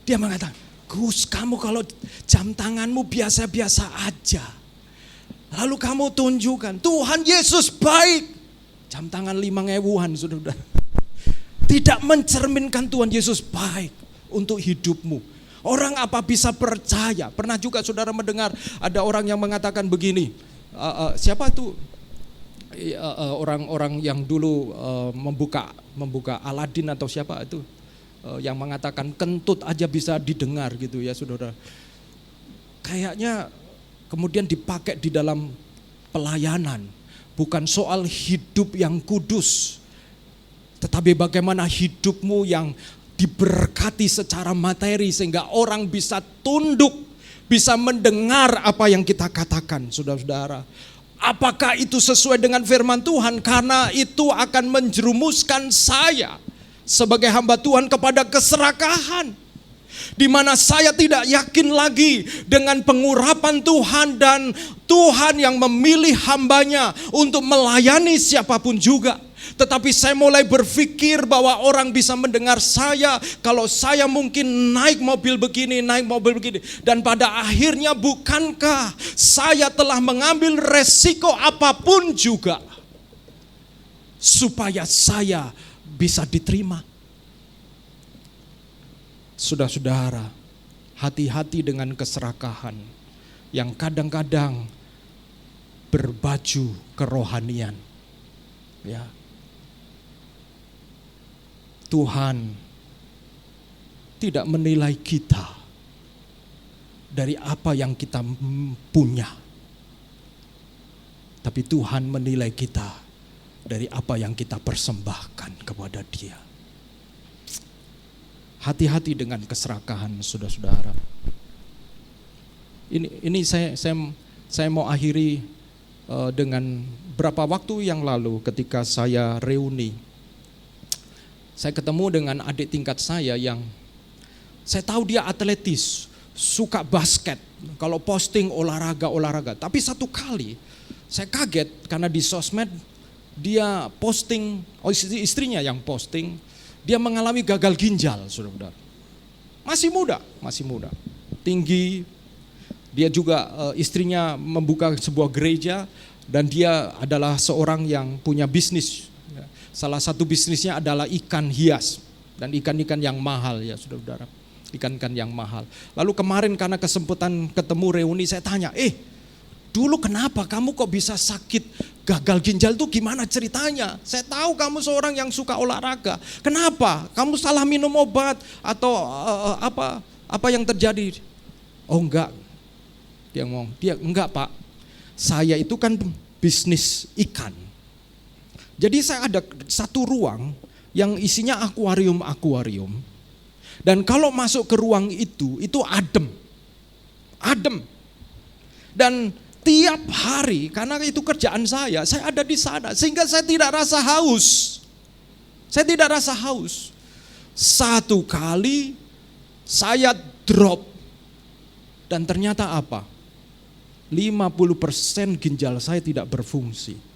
dia mengatakan, Gus, kamu kalau jam tanganmu biasa-biasa aja, lalu kamu tunjukkan Tuhan Yesus baik, jam tangan 5.000-an, saudara-saudara, tidak mencerminkan Tuhan Yesus baik untuk hidupmu. Orang apa bisa percaya? Pernah juga saudara mendengar ada orang yang mengatakan begini, siapa itu orang-orang yang dulu membuka Aladin atau siapa itu, yang mengatakan kentut aja bisa didengar gitu ya, saudara. Kayaknya kemudian dipakai di dalam pelayanan, bukan soal hidup yang kudus, tetapi bagaimana hidupmu yang diberkati secara materi sehingga orang bisa tunduk, bisa mendengar apa yang kita katakan, saudara-saudara. Apakah itu sesuai dengan firman Tuhan? Karena itu akan menjerumuskan saya sebagai hamba Tuhan kepada keserakahan, di mana saya tidak yakin lagi dengan pengurapan Tuhan dan Tuhan yang memilih hambanya untuk melayani siapapun juga. Tetapi saya mulai berpikir bahwa orang bisa mendengar saya kalau saya mungkin naik mobil begini. Dan pada akhirnya bukankah saya telah mengambil resiko apapun juga supaya saya bisa diterima. Saudara-saudara, hati-hati dengan keserakahan yang kadang-kadang berbaju kerohanian. Ya. Tuhan tidak menilai kita dari apa yang kita punya, tapi Tuhan menilai kita dari apa yang kita persembahkan kepada Dia. Hati-hati dengan keserakahan, saudara-saudara. Ini saya mau akhiri dengan berapa waktu yang lalu ketika saya reuni. Saya ketemu dengan adik tingkat saya yang saya tahu dia atletis, suka basket, kalau posting olahraga. Tapi satu kali saya kaget karena di sosmed dia posting, istrinya yang posting, dia mengalami gagal ginjal, saudara-saudara. Masih muda, tinggi. Dia juga istrinya membuka sebuah gereja dan dia adalah seorang yang punya bisnis. Salah satu bisnisnya adalah ikan hias dan ikan-ikan yang mahal ya, saudara-saudara. Ikan-ikan yang mahal. Lalu kemarin karena kesempatan ketemu reuni, saya tanya, dulu kenapa kamu kok bisa sakit gagal ginjal itu gimana ceritanya? Saya tahu kamu seorang yang suka olahraga. Kenapa? Kamu salah minum obat atau apa yang terjadi? Oh enggak. Dia ngomong, enggak Pak. Saya itu kan bisnis ikan. Jadi saya ada satu ruang yang isinya akuarium. Dan kalau masuk ke ruang itu adem. Dan tiap hari, karena itu kerjaan saya ada di sana. Sehingga saya tidak rasa haus. Satu kali saya drop. Dan ternyata apa? 50% ginjal saya tidak berfungsi.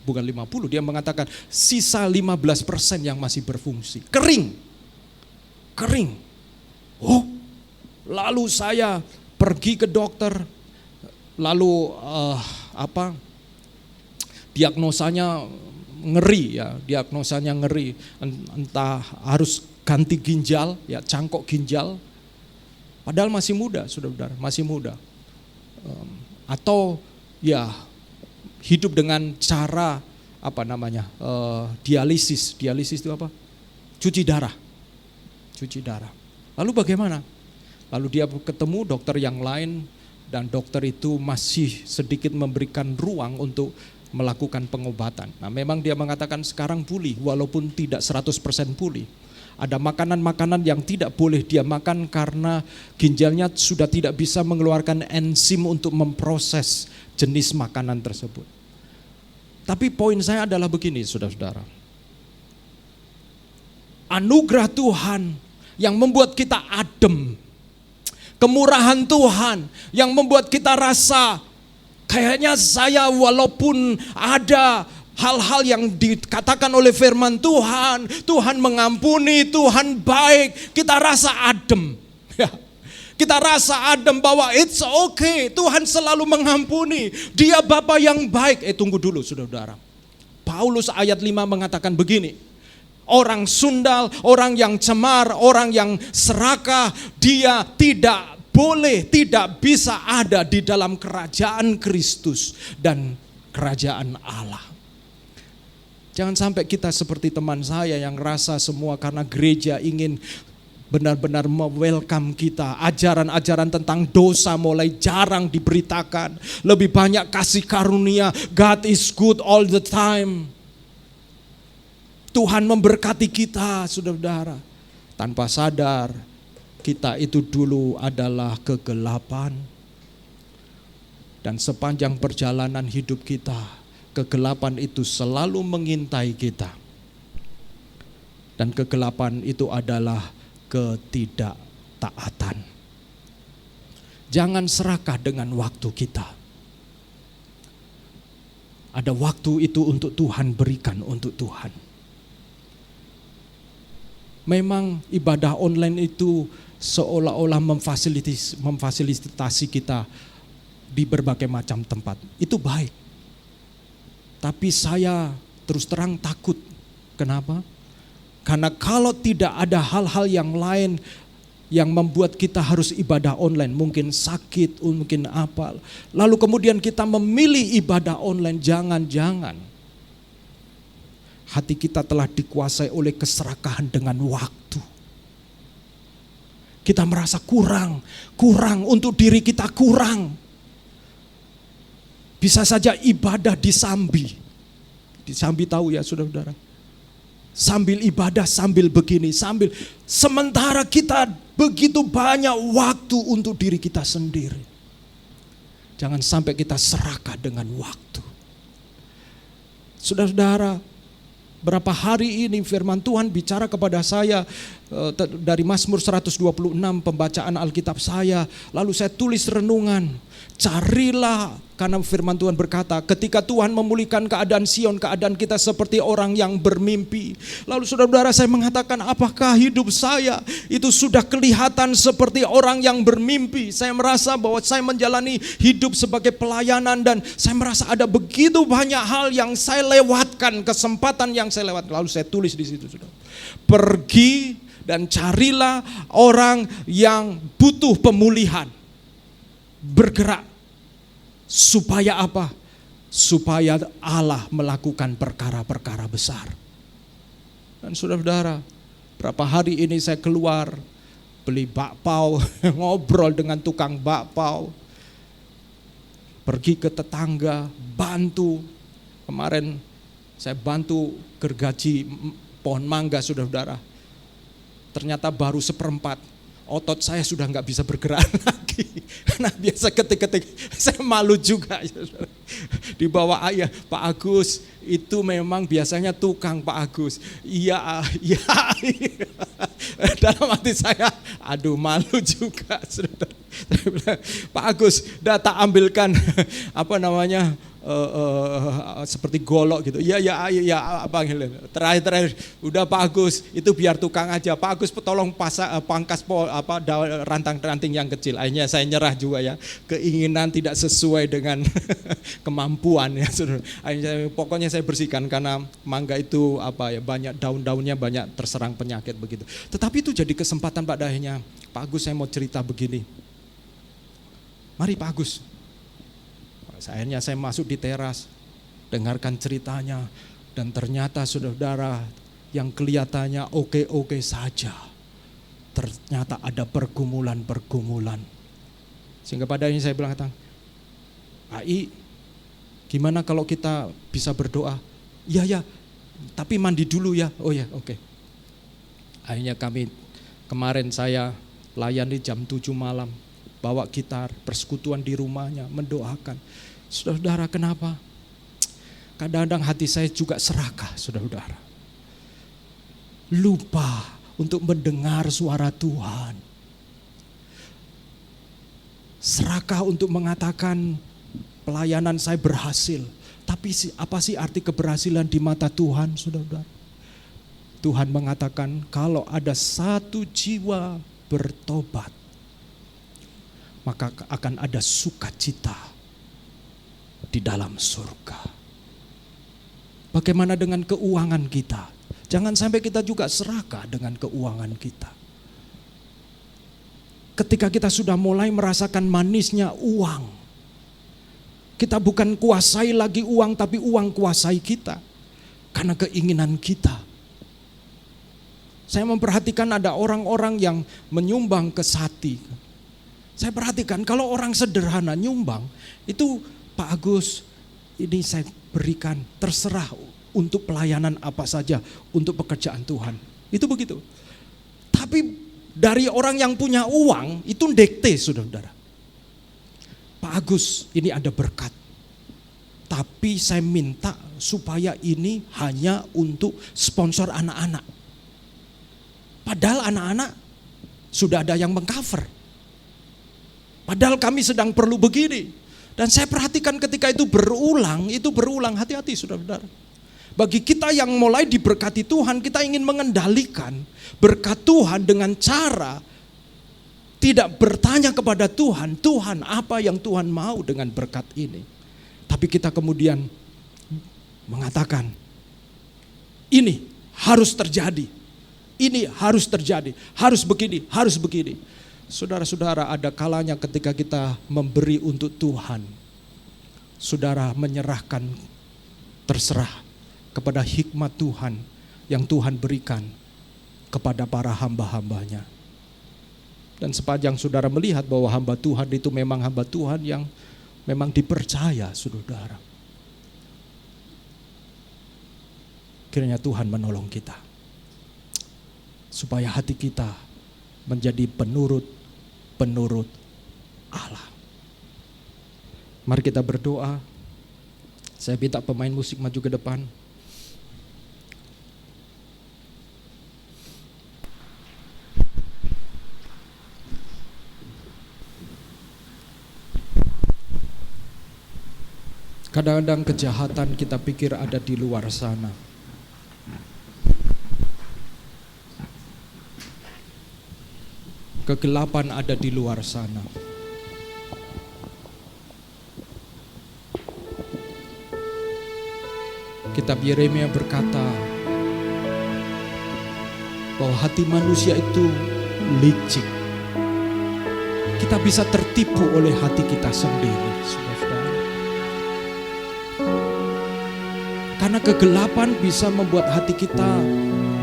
Bukan 50, dia mengatakan sisa 15% yang masih berfungsi. Kering. Oh, lalu saya pergi ke dokter. Lalu diagnosanya ngeri ya, diagnosanya ngeri. Entah harus ganti ginjal, ya cangkok ginjal. Padahal masih muda, saudara-saudara, masih muda. Atau ya hidup dengan cara dialisis. Dialisis itu apa? Cuci darah. Lalu bagaimana? Lalu dia ketemu dokter yang lain dan dokter itu masih sedikit memberikan ruang untuk melakukan pengobatan. Nah, memang dia mengatakan sekarang pulih walaupun tidak 100% pulih. Ada makanan-makanan yang tidak boleh dia makan karena ginjalnya sudah tidak bisa mengeluarkan enzim untuk memproses jenis makanan tersebut. Tapi poin saya adalah begini, saudara-saudara. Anugerah Tuhan yang membuat kita adem. Kemurahan Tuhan yang membuat kita rasa kayaknya saya walaupun ada hal-hal yang dikatakan oleh firman Tuhan, Tuhan mengampuni, Tuhan baik, kita rasa adem. Ya. Kita rasa adem bahwa it's okay, Tuhan selalu mengampuni, Dia Bapa yang baik. Tunggu dulu saudara-saudara. Paulus ayat 5 mengatakan begini, orang sundal, orang yang cemar, orang yang serakah, dia tidak boleh, tidak bisa ada di dalam kerajaan Kristus dan kerajaan Allah. Jangan sampai kita seperti teman saya yang rasa semua karena gereja ingin benar-benar welcome kita. Ajaran-ajaran tentang dosa mulai jarang diberitakan. Lebih banyak kasih karunia, God is good all the time. Tuhan memberkati kita, saudara-saudara. Tanpa sadar, kita itu dulu adalah kegelapan. Dan sepanjang perjalanan hidup kita, kegelapan itu selalu mengintai kita. Dan kegelapan itu adalah ketidaktaatan. Jangan serakah dengan waktu kita. Ada waktu itu untuk Tuhan, berikan untuk Tuhan. Memang ibadah online itu seolah-olah memfasilitasi kita di berbagai macam tempat. Itu baik. Tapi saya terus terang takut. Kenapa? Karena kalau tidak ada hal-hal yang lain yang membuat kita harus ibadah online, mungkin sakit, mungkin apa, lalu kemudian kita memilih ibadah online, jangan-jangan hati kita telah dikuasai oleh keserakahan dengan waktu. Kita merasa kurang untuk diri kita, kurang. Bisa saja ibadah disambi. Disambi tahu ya saudara-saudara. Sambil ibadah, sambil begini, sambil. Sementara kita begitu banyak waktu untuk diri kita sendiri. Jangan sampai kita serakah dengan waktu. Saudara-saudara, berapa hari ini firman Tuhan bicara kepada saya dari Mazmur 126 pembacaan Alkitab saya. Lalu saya tulis renungan. Carilah, karena firman Tuhan berkata, ketika Tuhan memulihkan keadaan Sion, keadaan kita seperti orang yang bermimpi. Lalu saudara-saudara, saya mengatakan, apakah hidup saya itu sudah kelihatan seperti orang yang bermimpi? Saya merasa bahwa saya menjalani hidup sebagai pelayanan dan saya merasa ada begitu banyak hal yang saya lewatkan, kesempatan yang saya lewatkan. Lalu saya tulis di situ, saudara. Pergi dan carilah orang yang butuh pemulihan. Bergerak. Supaya apa? Supaya Allah melakukan perkara-perkara besar. Dan saudara-saudara, berapa hari ini saya keluar beli bakpao, ngobrol dengan tukang bakpao, pergi ke tetangga, bantu. Kemarin saya bantu gergaji pohon mangga, saudara-saudara. Ternyata baru seperempat. Otot saya sudah nggak bisa bergerak lagi. Nah biasa ketik-ketik saya malu juga. Di bawah ayah, Pak Agus itu memang biasanya tukang Pak Agus. Iya. Dalam hati saya, aduh malu juga. Pak Agus, data ambilkan seperti golok gitu. Ya Bang Helen. Terakhir udah Pak Agus, itu biar tukang aja. Pak Agus tolong pangkas ranting-ranting yang kecil. Akhirnya saya nyerah juga ya. Keinginan tidak sesuai dengan kemampuan ya. Akhirnya pokoknya saya bersihkan karena mangga itu banyak daun-daunnya banyak terserang penyakit begitu. Tetapi itu jadi kesempatan pada akhirnya, Pak Agus saya mau cerita begini. Mari Pak Agus. Akhirnya saya masuk di teras, dengarkan ceritanya, dan ternyata saudara yang kelihatannya oke-oke saja, ternyata ada pergumulan-pergumulan. Sehingga pada ini saya bilang, Pak I, gimana kalau kita bisa berdoa? Iya, tapi mandi dulu ya. Oh ya, oke. Akhirnya kemarin saya layani jam 7 malam, bawa gitar, persekutuan di rumahnya, mendoakan. Saudara, kenapa? Kadang-kadang hati saya juga serakah, saudara. Lupa untuk mendengar suara Tuhan. Serakah untuk mengatakan pelayanan saya berhasil. Tapi apa sih arti keberhasilan di mata Tuhan, saudara? Tuhan mengatakan kalau ada satu jiwa bertobat, maka akan ada sukacita di dalam surga. Bagaimana dengan keuangan kita? Jangan sampai kita juga serakah dengan keuangan kita. Ketika kita sudah mulai merasakan manisnya uang, kita bukan kuasai lagi uang, tapi uang kuasai kita. Karena keinginan kita. Saya memperhatikan ada orang-orang yang menyumbang ke Sati. Saya perhatikan kalau orang sederhana nyumbang, itu Pak Agus, ini saya berikan, terserah untuk pelayanan apa saja, untuk pekerjaan Tuhan. Itu begitu. Tapi dari orang yang punya uang, itu dekte saudara. Pak Agus, ini ada berkat. Tapi saya minta supaya ini hanya untuk sponsor anak-anak. Padahal anak-anak sudah ada yang mengcover. Padahal kami sedang perlu begini. Dan saya perhatikan ketika itu berulang, hati-hati saudara-saudara. Bagi kita yang mulai diberkati Tuhan, kita ingin mengendalikan berkat Tuhan dengan cara tidak bertanya kepada Tuhan, Tuhan apa yang Tuhan mau dengan berkat ini. Tapi kita kemudian mengatakan, ini harus terjadi, ini harus terjadi, harus begini. Saudara-saudara, ada kalanya ketika kita memberi untuk Tuhan, saudara menyerahkan terserah kepada hikmat Tuhan yang Tuhan berikan kepada para hamba-hambanya. Dan sepanjang saudara melihat bahwa hamba Tuhan itu memang hamba Tuhan yang memang dipercaya, saudara, kiranya Tuhan menolong kita supaya hati kita menjadi penurut Allah. Mari kita berdoa. Saya minta pemain musik maju ke depan. Kadang-kadang kejahatan kita pikir ada di luar sana. Kegelapan ada di luar sana. Kitab Yeremia berkata bahwa hati manusia itu licik. Kita bisa tertipu oleh hati kita sendiri, saudara. Karena kegelapan bisa membuat hati kita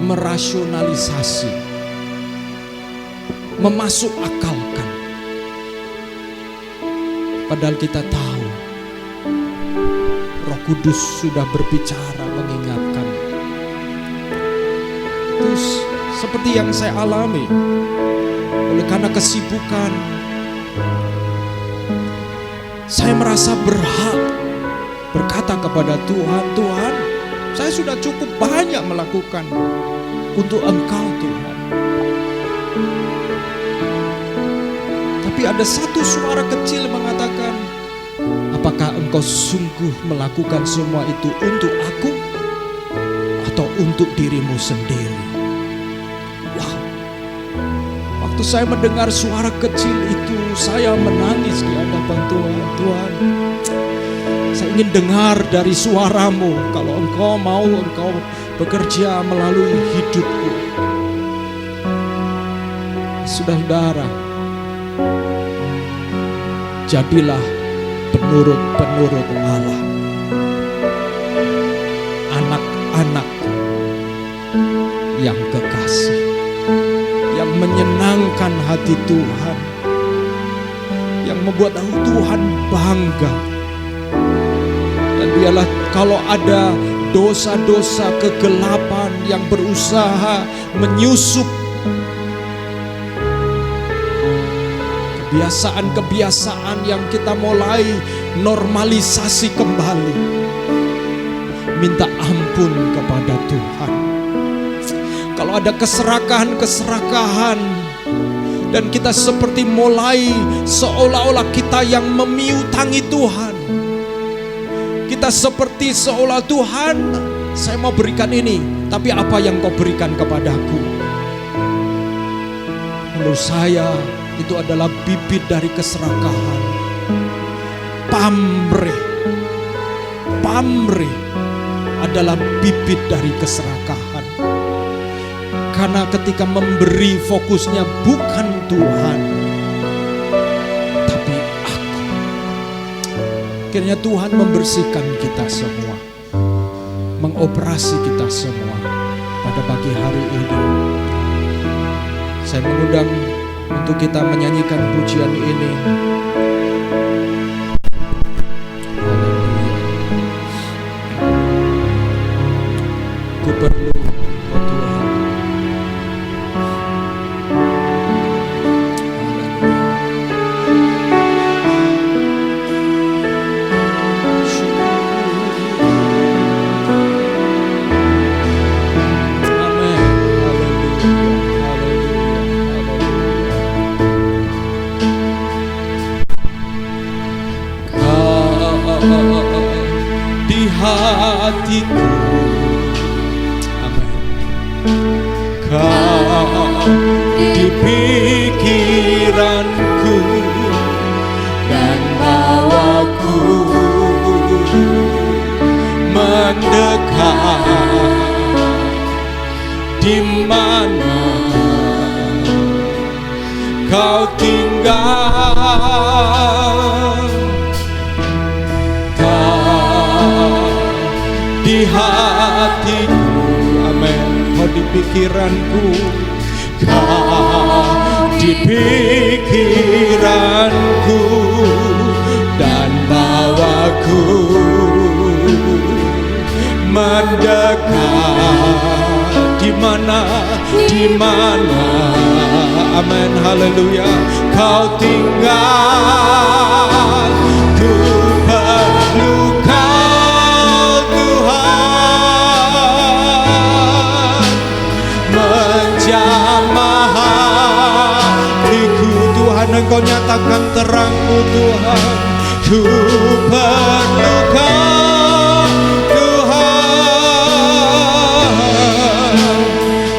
merasionalisasi, memasuk akalkan. Padahal kita tahu Roh Kudus sudah berbicara mengingatkan. Terus seperti yang saya alami, oleh karena kesibukan, saya merasa berhak berkata kepada Tuhan, Tuhan, saya sudah cukup banyak melakukan untuk Engkau Tuhan. Tapi ada satu suara kecil mengatakan, apakah engkau sungguh melakukan semua itu untuk aku atau untuk dirimu sendiri? Wow. Waktu saya mendengar suara kecil itu, saya menangis di hadapan Tuhan. Tuhan, saya ingin dengar dari suaramu. Kalau engkau mau, engkau bekerja melalui hidupku. Saudara, jadilah penurut-penurut Allah, anak-anak yang kekasih, yang menyenangkan hati Tuhan, yang membuat Tuhan bangga. Dan biarlah kalau ada dosa-dosa kegelapan yang berusaha menyusup, kebiasaan-kebiasaan yang kita mulai normalisasi kembali, minta ampun kepada Tuhan. Kalau ada keserakahan-keserakahan dan kita seperti mulai seolah-olah kita yang memiutangi Tuhan, kita seperti seolah Tuhan, saya mau berikan ini, tapi apa yang kau berikan kepadaku? Menurut saya itu adalah bibit dari keserakahan. Pamrih adalah bibit dari keserakahan. Karena ketika memberi fokusnya bukan Tuhan, tapi aku. Akhirnya Tuhan membersihkan kita semua, mengoperasi kita semua pada pagi hari ini. Saya mengundang untuk kita menyanyikan pujian ini. Ku perlu Kau Tuhan. Di hatiku, amin. Kau di pikiranku dan bawaku mendekat. Di mana Kau tinggal, di hatiku, amin. Kau di pikiranku, Kau di pikiranku dan bawaku mendekat. Di mana, amin, haleluya, Kau tinggal. Ku perlu Kau Tuhan, menjamah hatiku Tuhan. Engkau nyatakan terang-Mu Tuhan. Ku perlu Kau Tuhan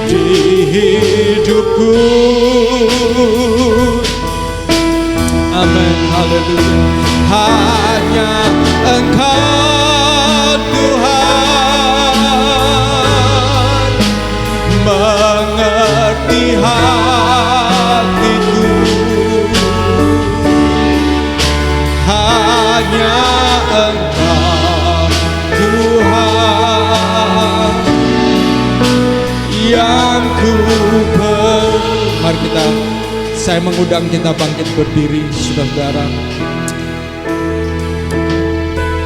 di hidupku, amin, haleluya. Hanya Engkau Tuhan mengerti hatiku. Hanya Engkau Tuhan yang ku perlu. Mari saya mengundang kita bangkit berdiri, saudara.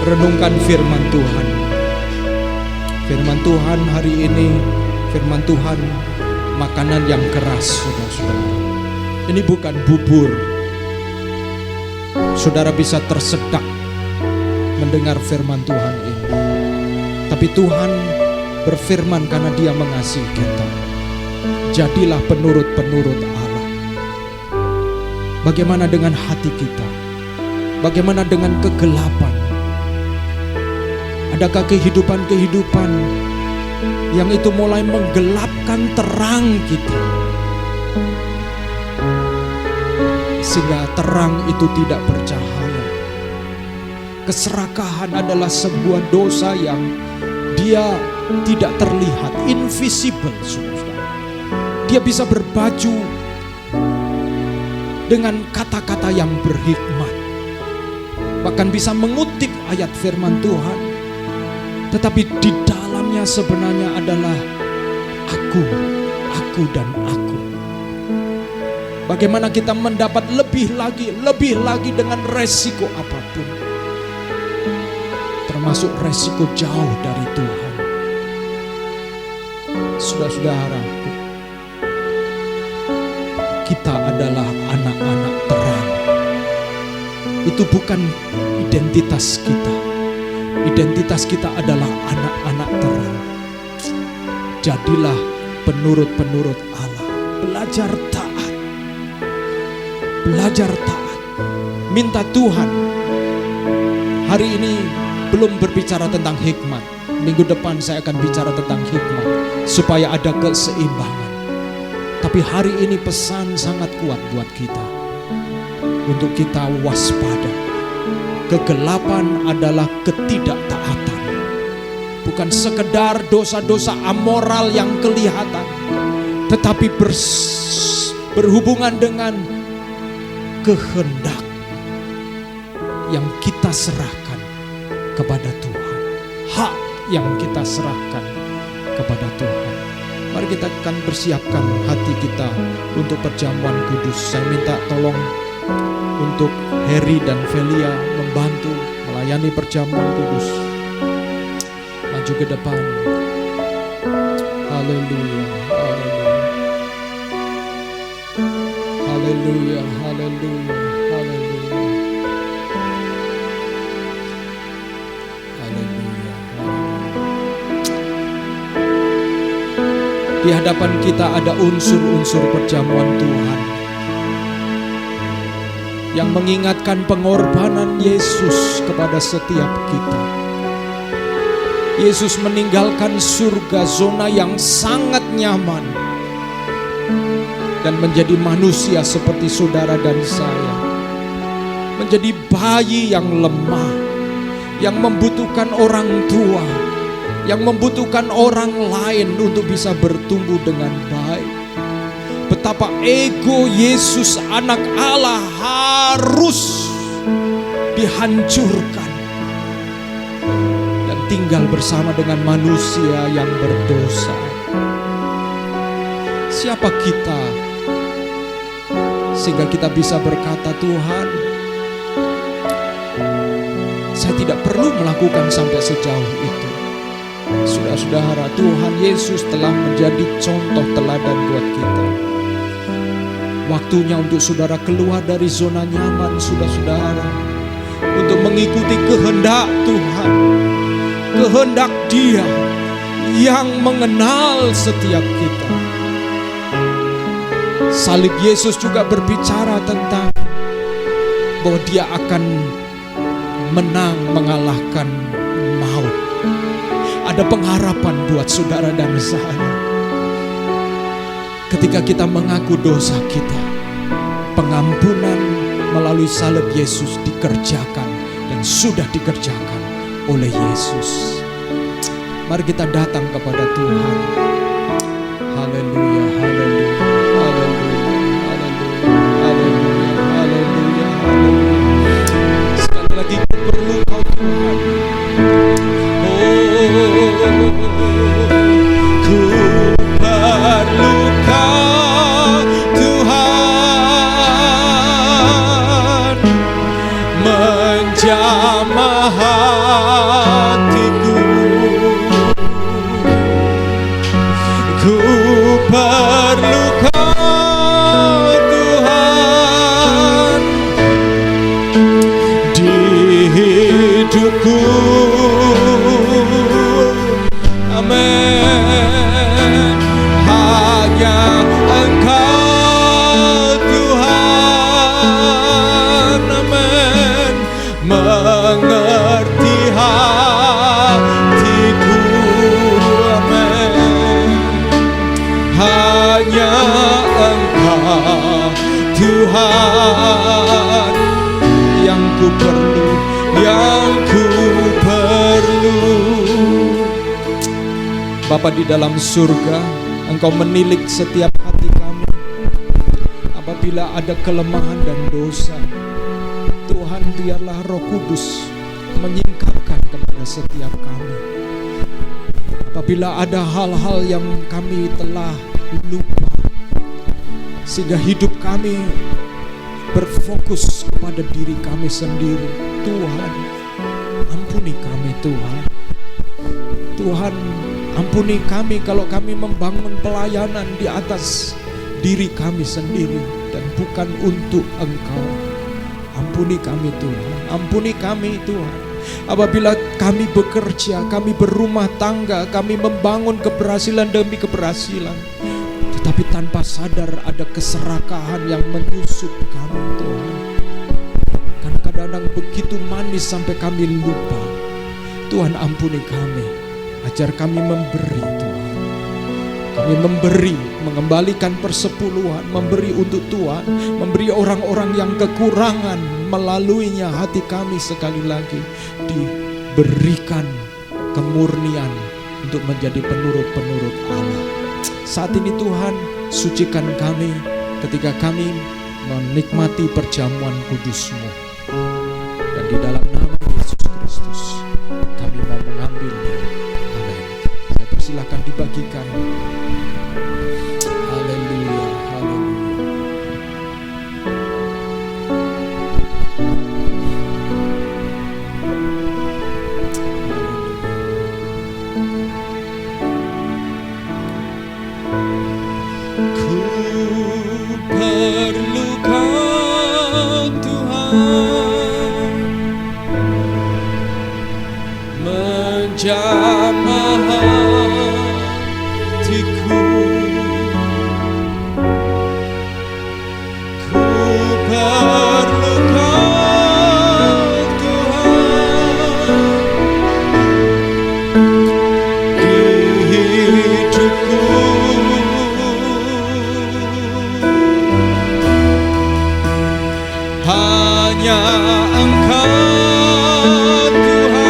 Renungkan firman Tuhan. Firman Tuhan hari ini, firman Tuhan makanan yang keras, saudara-saudara. Ini bukan bubur. Saudara bisa tersedak mendengar firman Tuhan ini. Tapi Tuhan berfirman karena Dia mengasihi kita. Jadilah penurut-penurut Allah. Bagaimana dengan hati kita? Bagaimana dengan kegelapan? Adakah kehidupan-kehidupan yang itu mulai menggelapkan terang kita, sehingga terang itu tidak bercahaya? Keserakahan adalah sebuah dosa yang dia tidak terlihat, invisible, saudara. Dia bisa berbaju dengan kata-kata yang berhikmat, bahkan bisa mengutip ayat firman Tuhan, tetapi di dalamnya sebenarnya adalah aku dan aku. Bagaimana kita mendapat lebih lagi dengan resiko apapun, termasuk resiko jauh dari Tuhan. Saudara-saudara, kita adalah anak-anak terang. Itu bukan identitas kita. Identitas kita adalah anak-anak terang. Jadilah penurut-penurut Allah. Belajar taat. Belajar taat. Minta Tuhan. Hari ini belum berbicara tentang hikmat. Minggu depan saya akan bicara tentang hikmat, supaya ada keseimbangan. Tapi hari ini pesan sangat kuat buat kita, untuk kita waspada. Kegelapan adalah ketidaktaatan. Bukan sekedar dosa-dosa amoral yang kelihatan, tetapi berhubungan dengan kehendak yang kita serahkan kepada Tuhan. Hak yang kita serahkan kepada Tuhan. Mari kita akan persiapkan hati kita untuk perjamuan kudus. Saya minta tolong untuk Heri dan Velia membantu melayani perjamuan kudus. Maju ke depan. Haleluya, haleluya. Haleluya, haleluya, haleluya. Haleluya, haleluya. Di hadapan kita ada unsur-unsur perjamuan Tuhan yang mengingatkan pengorbanan Yesus kepada setiap kita. Yesus meninggalkan surga, zona yang sangat nyaman, dan menjadi manusia seperti saudara dan saya. Menjadi bayi yang lemah, yang membutuhkan orang tua, yang membutuhkan orang lain untuk bisa bertumbuh dengan baik. Betapa ego Yesus anak Allah harus dihancurkan dan tinggal bersama dengan manusia yang berdosa. Siapa kita sehingga kita bisa berkata, Tuhan, saya tidak perlu melakukan sampai sejauh itu. Saudara-saudara, Tuhan Yesus telah menjadi contoh teladan buat kita. Waktunya untuk saudara keluar dari zona nyaman saudara-saudara, untuk mengikuti kehendak Tuhan, kehendak Dia yang mengenal setiap kita. Salib Yesus juga berbicara tentang bahwa Dia akan menang mengalahkan maut. Ada pengharapan buat saudara dan saya. Ketika kita mengaku dosa kita, pengampunan melalui salib Yesus dikerjakan dan sudah dikerjakan oleh Yesus. Mari kita datang kepada Tuhan. Haleluya, haleluya, haleluya, haleluya, haleluya, haleluya. Sekali lagi ku perlu Kau Tuhan. Ku perlu Kau Tuhan, menjamah hatiku. Ku perlu Tuhan, yang ku perlu, yang ku perlu. Bapa di dalam surga, Engkau menilik setiap hati kami. Apabila ada kelemahan dan dosa, Tuhan, biarlah Roh Kudus menyingkapkan kepada setiap kami. Apabila ada hal-hal yang kami telah lupa, sehingga hidup kami berfokus kepada diri kami sendiri, Tuhan, ampuni kami Tuhan. Tuhan, ampuni kami kalau kami membangun pelayanan di atas diri kami sendiri dan bukan untuk Engkau. Ampuni kami Tuhan, ampuni kami Tuhan. Apabila kami bekerja, kami berumah tangga, kami membangun keberhasilan demi keberhasilan, tetapi tanpa sadar ada keserakahan yang menyusup kami Tuhan. Karena kadang-kadang begitu manis sampai kami lupa. Tuhan, ampuni kami, ajar kami memberi Tuhan. Kami memberi, mengembalikan persepuluhan, memberi untuk Tuhan, memberi orang-orang yang kekurangan, melaluinya hati kami sekali lagi diberikan kemurnian untuk menjadi penurut-penurut Allah. Saat ini Tuhan, sucikan kami ketika kami menikmati perjamuan kudus-Mu. Dan di dalam nama Yesus Kristus kami mau mengambilnya. Amin. Saya persilahkan dibagikan. Haleluya, haleluya. Ku perlu Kau Tuhan, menjamah hatiku. Ku perlu Kau Tuhan di hidupku. Hanya Engkau Tuhan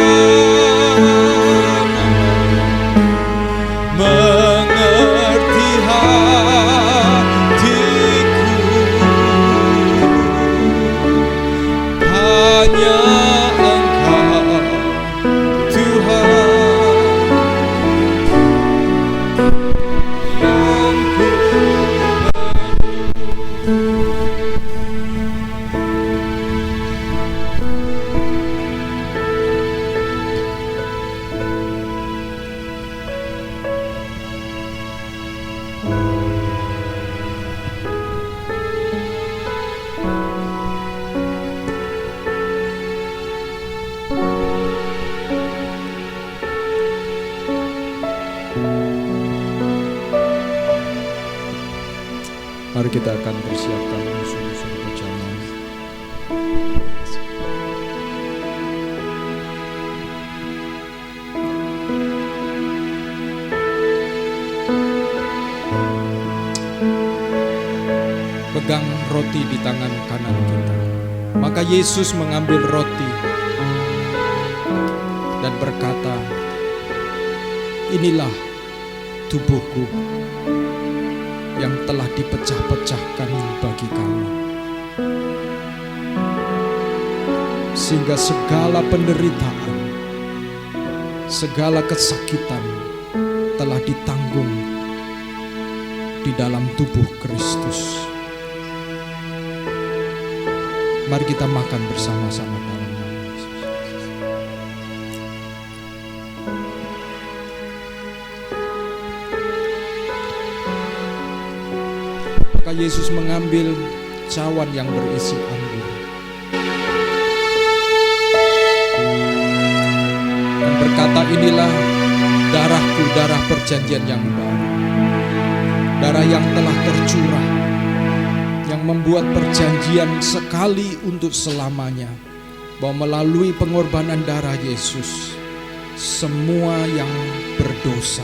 mengerti hatiku. Hanya Engkau Tuhan yang ku Mari kita akan persiapkan musuh-musuh perjamuan. Pegang roti di tangan kanan kita. Maka Yesus mengambil roti dan berkata, "Inilah tubuhku yang telah dipecah-pecahkan bagi kamu, sehingga segala penderitaan, segala kesakitan telah ditanggung di dalam tubuh Kristus." Mari kita makan bersama-sama dalam nama Yesus. Maka Yesus mengambil cawan yang berisi anggur dan berkata, "Inilah darahku, darah perjanjian yang baru, darah yang telah tercurah, yang membuat perjanjian sekali untuk selamanya, bahwa melalui pengorbanan darah Yesus, semua yang berdosa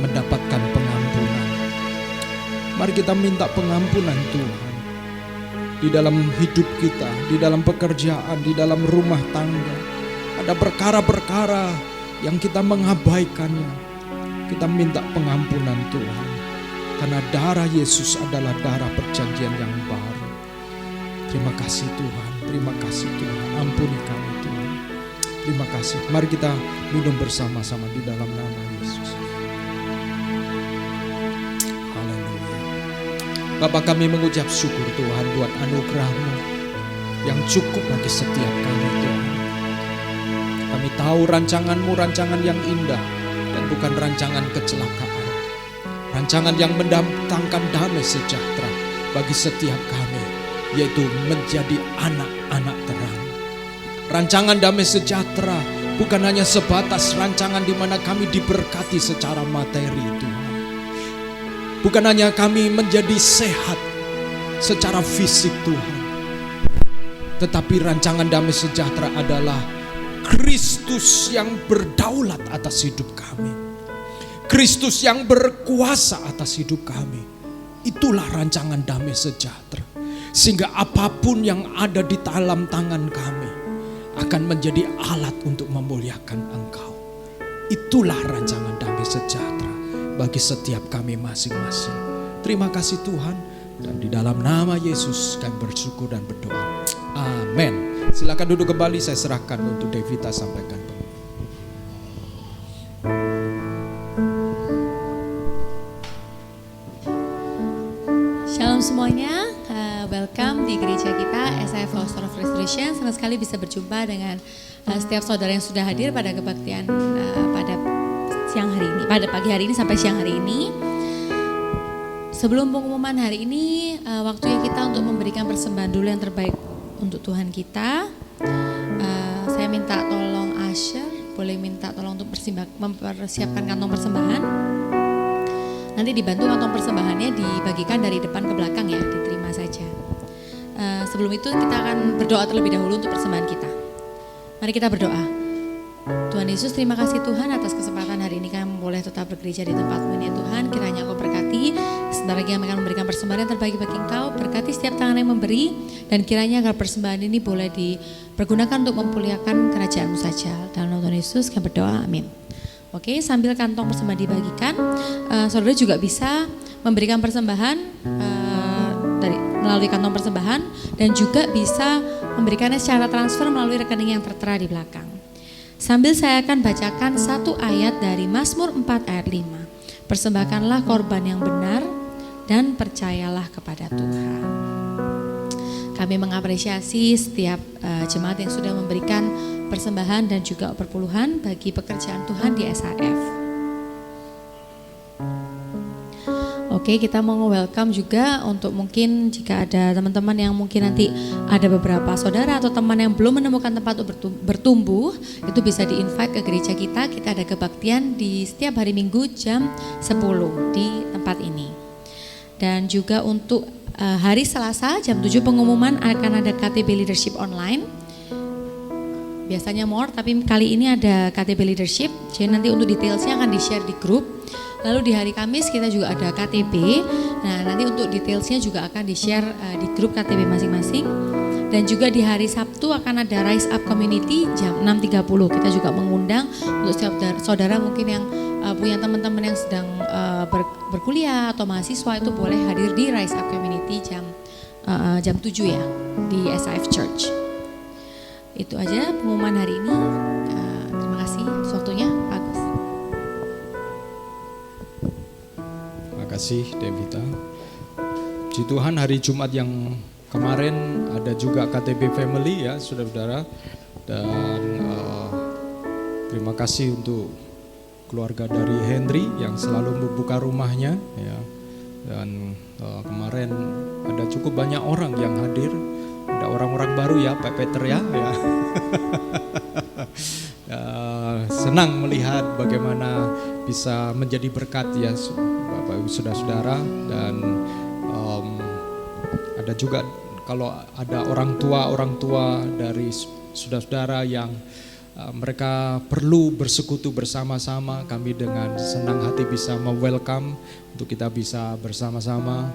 mendapatkan pengampunan." Mari kita minta pengampunan Tuhan. di dalam hidup kita, di dalam pekerjaan, di dalam rumah tangga. Ada perkara-perkara yang kita mengabaikannya. Kita minta pengampunan Tuhan. Karena darah Yesus adalah darah perjanjian yang baru. Terima kasih Tuhan, terima kasih Tuhan. Ampuni kami Tuhan. Terima kasih. Mari kita minum bersama-sama di dalam nama Yesus. Haleluya. Bapa, kami mengucap syukur Tuhan buat anugerah-Mu yang cukup bagi setiap kami Tuhan. Kami tahu rancangan-Mu rancangan yang indah dan bukan rancangan kecelakaan. Rancangan yang mendatangkan damai sejahtera bagi setiap kami, yaitu menjadi anak-anak terang. Rancangan damai sejahtera bukan hanya sebatas rancangan di mana kami diberkati secara materi Tuhan. Bukan hanya kami menjadi sehat secara fisik Tuhan. Tetapi rancangan damai sejahtera adalah Kristus yang berdaulat atas hidup kami. Kristus yang berkuasa atas hidup kami. Itulah rancangan damai sejahtera. Sehingga apapun yang ada di dalam tangan kami akan menjadi alat untuk memuliakan Engkau. Itulah rancangan damai sejahtera bagi setiap kami masing-masing. Terima kasih Tuhan. Dan di dalam nama Yesus kami bersyukur dan berdoa. Amin. Silakan duduk kembali, saya serahkan untuk Devita sampaikan. Shalom semuanya, welcome di gereja kita SIF House of Restoration. Senang sekali bisa berjumpa dengan setiap saudara yang sudah hadir pada kebaktian pada siang hari ini, pada pagi hari ini sampai siang hari ini. Sebelum pengumuman hari ini, waktunya kita untuk memberikan persembahan dulu yang terbaik untuk Tuhan kita. Saya minta tolong Asher, boleh minta tolong untuk mempersiapkan kantong persembahan. Nanti dibantu kantong persembahannya dibagikan dari depan ke belakang ya, diterima saja. Sebelum itu kita akan berdoa terlebih dahulu untuk persembahan kita. Mari kita berdoa. Tuhan Yesus, terima kasih Tuhan atas kesempatan hari ini kami boleh tetap bergereja di tempat-Mu ya Tuhan. Kiranya Engkau berkati, sebentar lagi kami akan memberikan persembahan yang terbaik bagi Engkau. Berkati setiap tangan yang memberi, dan kiranya agar persembahan ini boleh dipergunakan untuk memmuliakan kerajaan-Mu saja. Dalam nama Tuhan Yesus kami berdoa, amin. Oke, sambil kantong persembahan dibagikan, saudara juga bisa memberikan persembahan melalui kantong persembahan, dan juga bisa memberikannya secara transfer melalui rekening yang tertera di belakang. Sambil saya akan bacakan satu ayat dari Mazmur 4 ayat 5. Persembahkanlah korban yang benar dan percayalah kepada Tuhan. Kami mengapresiasi setiap jemaat yang sudah memberikan persembahan dan juga perpuluhan bagi pekerjaan Tuhan di SIF. Oke, kita mau welcome juga untuk mungkin jika ada teman-teman yang mungkin nanti ada beberapa saudara atau teman yang belum menemukan tempat untuk bertumbuh, itu bisa di-invite ke gereja kita. Kita ada kebaktian di setiap hari Minggu jam 10 di tempat ini. Dan juga untuk hari Selasa jam 7 pengumuman akan ada KTB Leadership Online. Biasanya more, tapi kali ini ada KTB Leadership. Jadi nanti untuk detailsnya akan di-share di grup. Lalu di hari Kamis kita juga ada KTB. Nah, nanti untuk detailsnya juga akan di-share di grup KTB masing-masing. Dan juga di hari Sabtu akan ada Rise Up Community jam 6.30. Kita juga mengundang untuk setiap saudara mungkin yang punya teman-teman yang sedang berkuliah atau mahasiswa, itu boleh hadir di Rise Up Community jam 7 ya di SIF Church. Itu aja pengumuman hari ini. Terima kasih waktunya, Pak Agus. Terima kasih Devita. Puji Tuhan, hari Jumat yang kemarin ada juga KTB Family ya saudara-saudara. Dan terima kasih untuk keluarga dari Henry yang selalu membuka rumahnya ya. Dan kemarin ada cukup banyak orang yang hadir. Ada orang-orang baru ya Pak Peter ya. Senang melihat bagaimana bisa menjadi berkat ya Bapak Ibu saudara-saudara. Dan ada juga kalau ada orang tua dari saudara-saudara yang mereka perlu bersekutu bersama-sama, kami dengan senang hati bisa welcome untuk kita bisa bersama-sama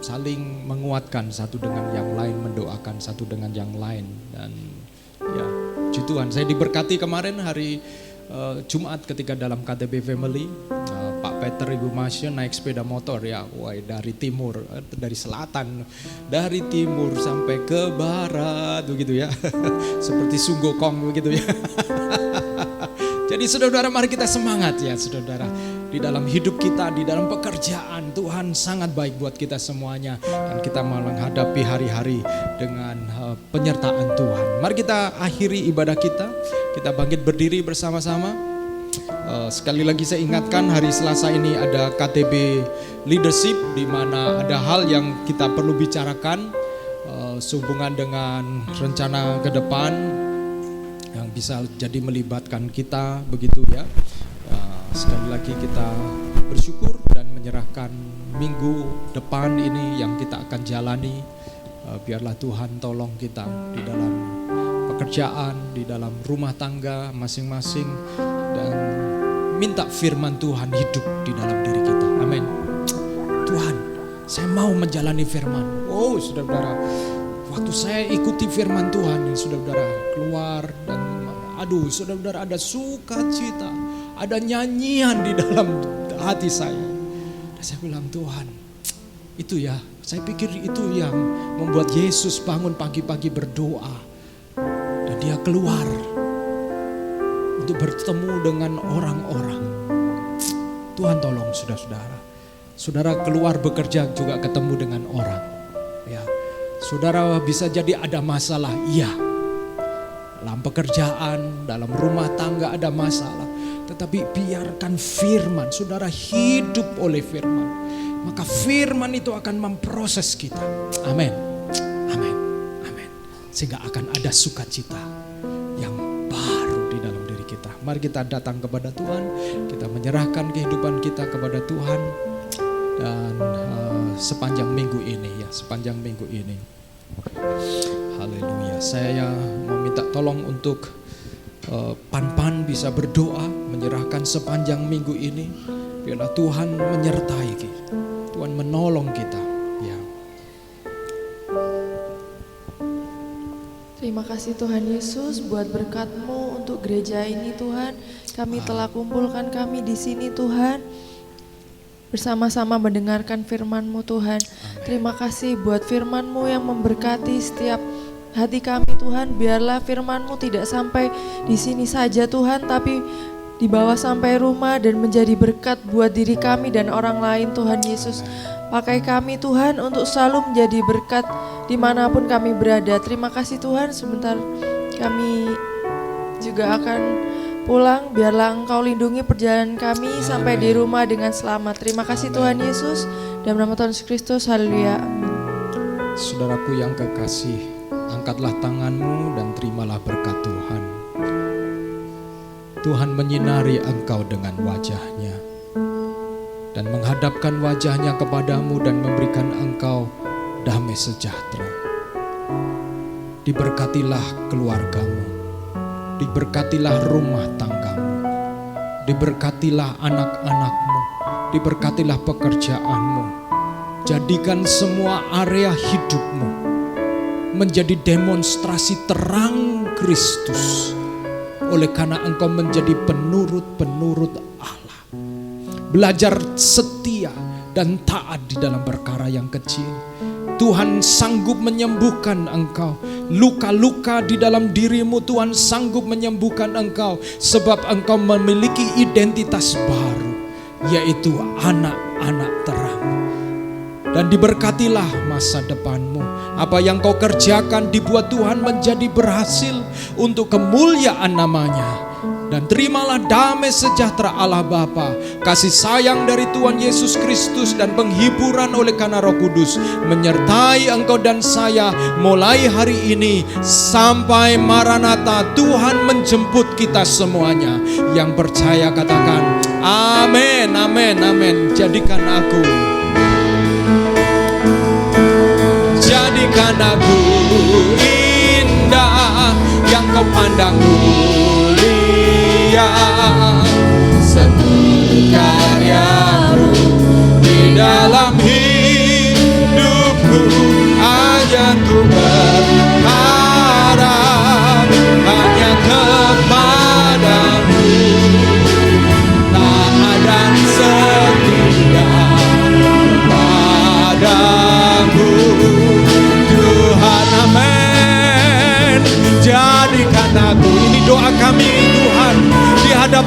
saling menguatkan satu dengan yang lain, mendoakan satu dengan yang lain. Dan ya, puji Tuhan, saya diberkati kemarin hari Jumat ketika dalam KTB Family. Pak Peter, Ibu Masya naik sepeda motor ya, wah, dari timur, dari selatan, dari timur sampai ke barat begitu ya. Seperti Sunggokong begitu ya. Jadi saudara-saudara, mari kita semangat ya saudara. Di dalam hidup kita, di dalam pekerjaan, Tuhan sangat baik buat kita semuanya. Dan kita mau menghadapi hari-hari dengan penyertaan Tuhan. Mari kita akhiri ibadah kita. Kita bangkit berdiri bersama-sama. Sekali lagi saya ingatkan, hari Selasa ini ada KTB Leadership, di mana ada hal yang kita perlu bicarakan sehubungan dengan rencana ke depan yang bisa jadi melibatkan kita begitu ya. Sekali lagi kita bersyukur dan menyerahkan minggu depan ini yang kita akan jalani. Biarlah Tuhan tolong kita di dalam pekerjaan, di dalam rumah tangga masing-masing, dan minta firman Tuhan hidup di dalam diri kita. Amin. Tuhan, saya mau menjalani firman. Oh saudara-saudara, waktu saya ikuti firman Tuhan, saudara-saudara, keluar dan saudara-saudara, ada sukacita, ada nyanyian di dalam hati saya. Dan saya bilang, Tuhan, itu ya, saya pikir itu yang membuat Yesus bangun pagi-pagi berdoa. Dan dia keluar untuk bertemu dengan orang-orang. Tuhan tolong saudara-saudara. Saudara keluar bekerja juga ketemu dengan orang. Ya, saudara bisa jadi ada masalah, iya. Dalam pekerjaan, dalam rumah tangga ada masalah. Tetapi biarkan firman, saudara hidup oleh firman. Maka firman itu akan memproses kita. Amin. Amin. Amin. Sehingga akan ada sukacita yang baru di dalam diri kita. Mari kita datang kepada Tuhan. Kita menyerahkan kehidupan kita kepada Tuhan. Dan sepanjang minggu ini. Haleluya. Saya meminta tolong untuk Pan-Pan bisa berdoa, menyerahkan sepanjang minggu ini. Biarlah Tuhan menyertai kita, Tuhan menolong kita. Ya. Terima kasih Tuhan Yesus buat berkat-Mu untuk gereja ini Tuhan. Kami telah kumpulkan kami di sini Tuhan, bersama-sama mendengarkan firman-Mu Tuhan. Terima kasih buat firman-Mu yang memberkati setiap hati kami Tuhan. Biarlah firman-Mu tidak sampai di sini saja Tuhan, tapi dibawa sampai rumah dan menjadi berkat buat diri kami dan orang lain Tuhan Yesus. Pakai kami Tuhan untuk selalu menjadi berkat dimanapun kami berada. Terima kasih Tuhan, sebentar kami juga akan pulang. Biarlah Engkau lindungi perjalanan kami sampai di rumah dengan selamat. Terima kasih Tuhan Yesus. Dalam nama Tuhan Yesus Kristus, haleluya. Saudaraku yang kekasih, angkatlah tanganmu dan terimalah berkat Tuhan. Tuhan menyinari engkau dengan wajah-Nya dan menghadapkan wajah-Nya kepadamu dan memberikan engkau damai sejahtera. Diberkatilah keluargamu, diberkatilah rumah tanggamu, diberkatilah anak-anakmu, diberkatilah pekerjaanmu. Jadikan semua area hidupmu menjadi demonstrasi terang Kristus, oleh karena engkau menjadi penurut-penurut Allah. Belajar setia dan taat di dalam perkara yang kecil. Tuhan sanggup menyembuhkan engkau. Luka-luka di dalam dirimu Tuhan sanggup menyembuhkan engkau. Sebab engkau memiliki identitas baru, yaitu anak-anak terang. Dan diberkatilah masa depanmu. Apa yang kau kerjakan dibuat Tuhan menjadi berhasil untuk kemuliaan nama-Nya. Dan terimalah damai sejahtera Allah Bapa, kasih sayang dari Tuhan Yesus Kristus, dan penghiburan oleh karena Roh Kudus menyertai engkau dan saya mulai hari ini sampai Maranatha. Tuhan menjemput kita semuanya. Yang percaya katakan amin, amin, amin. Jadikan aku indah yang kau pandang mulia, seluruh karyamu di dalam hidup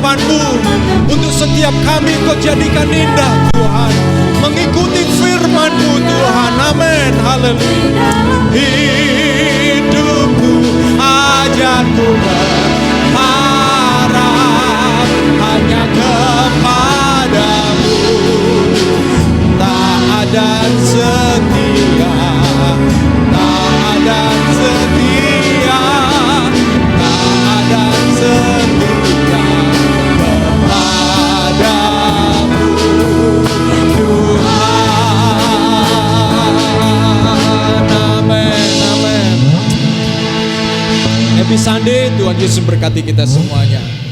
hadapan-Mu. Untuk setiap kami Kau jadikan indah Tuhan, mengikuti firman-Mu Tuhan. Amin, haleluya. Hidupku ajarku berharap hanya kepadamu, taat dan setia, taat dan setia, taat dan setia kepadamu Tuhan. Amin, amin. Happy Sunday, Tuhan Yesus berkati kita semuanya.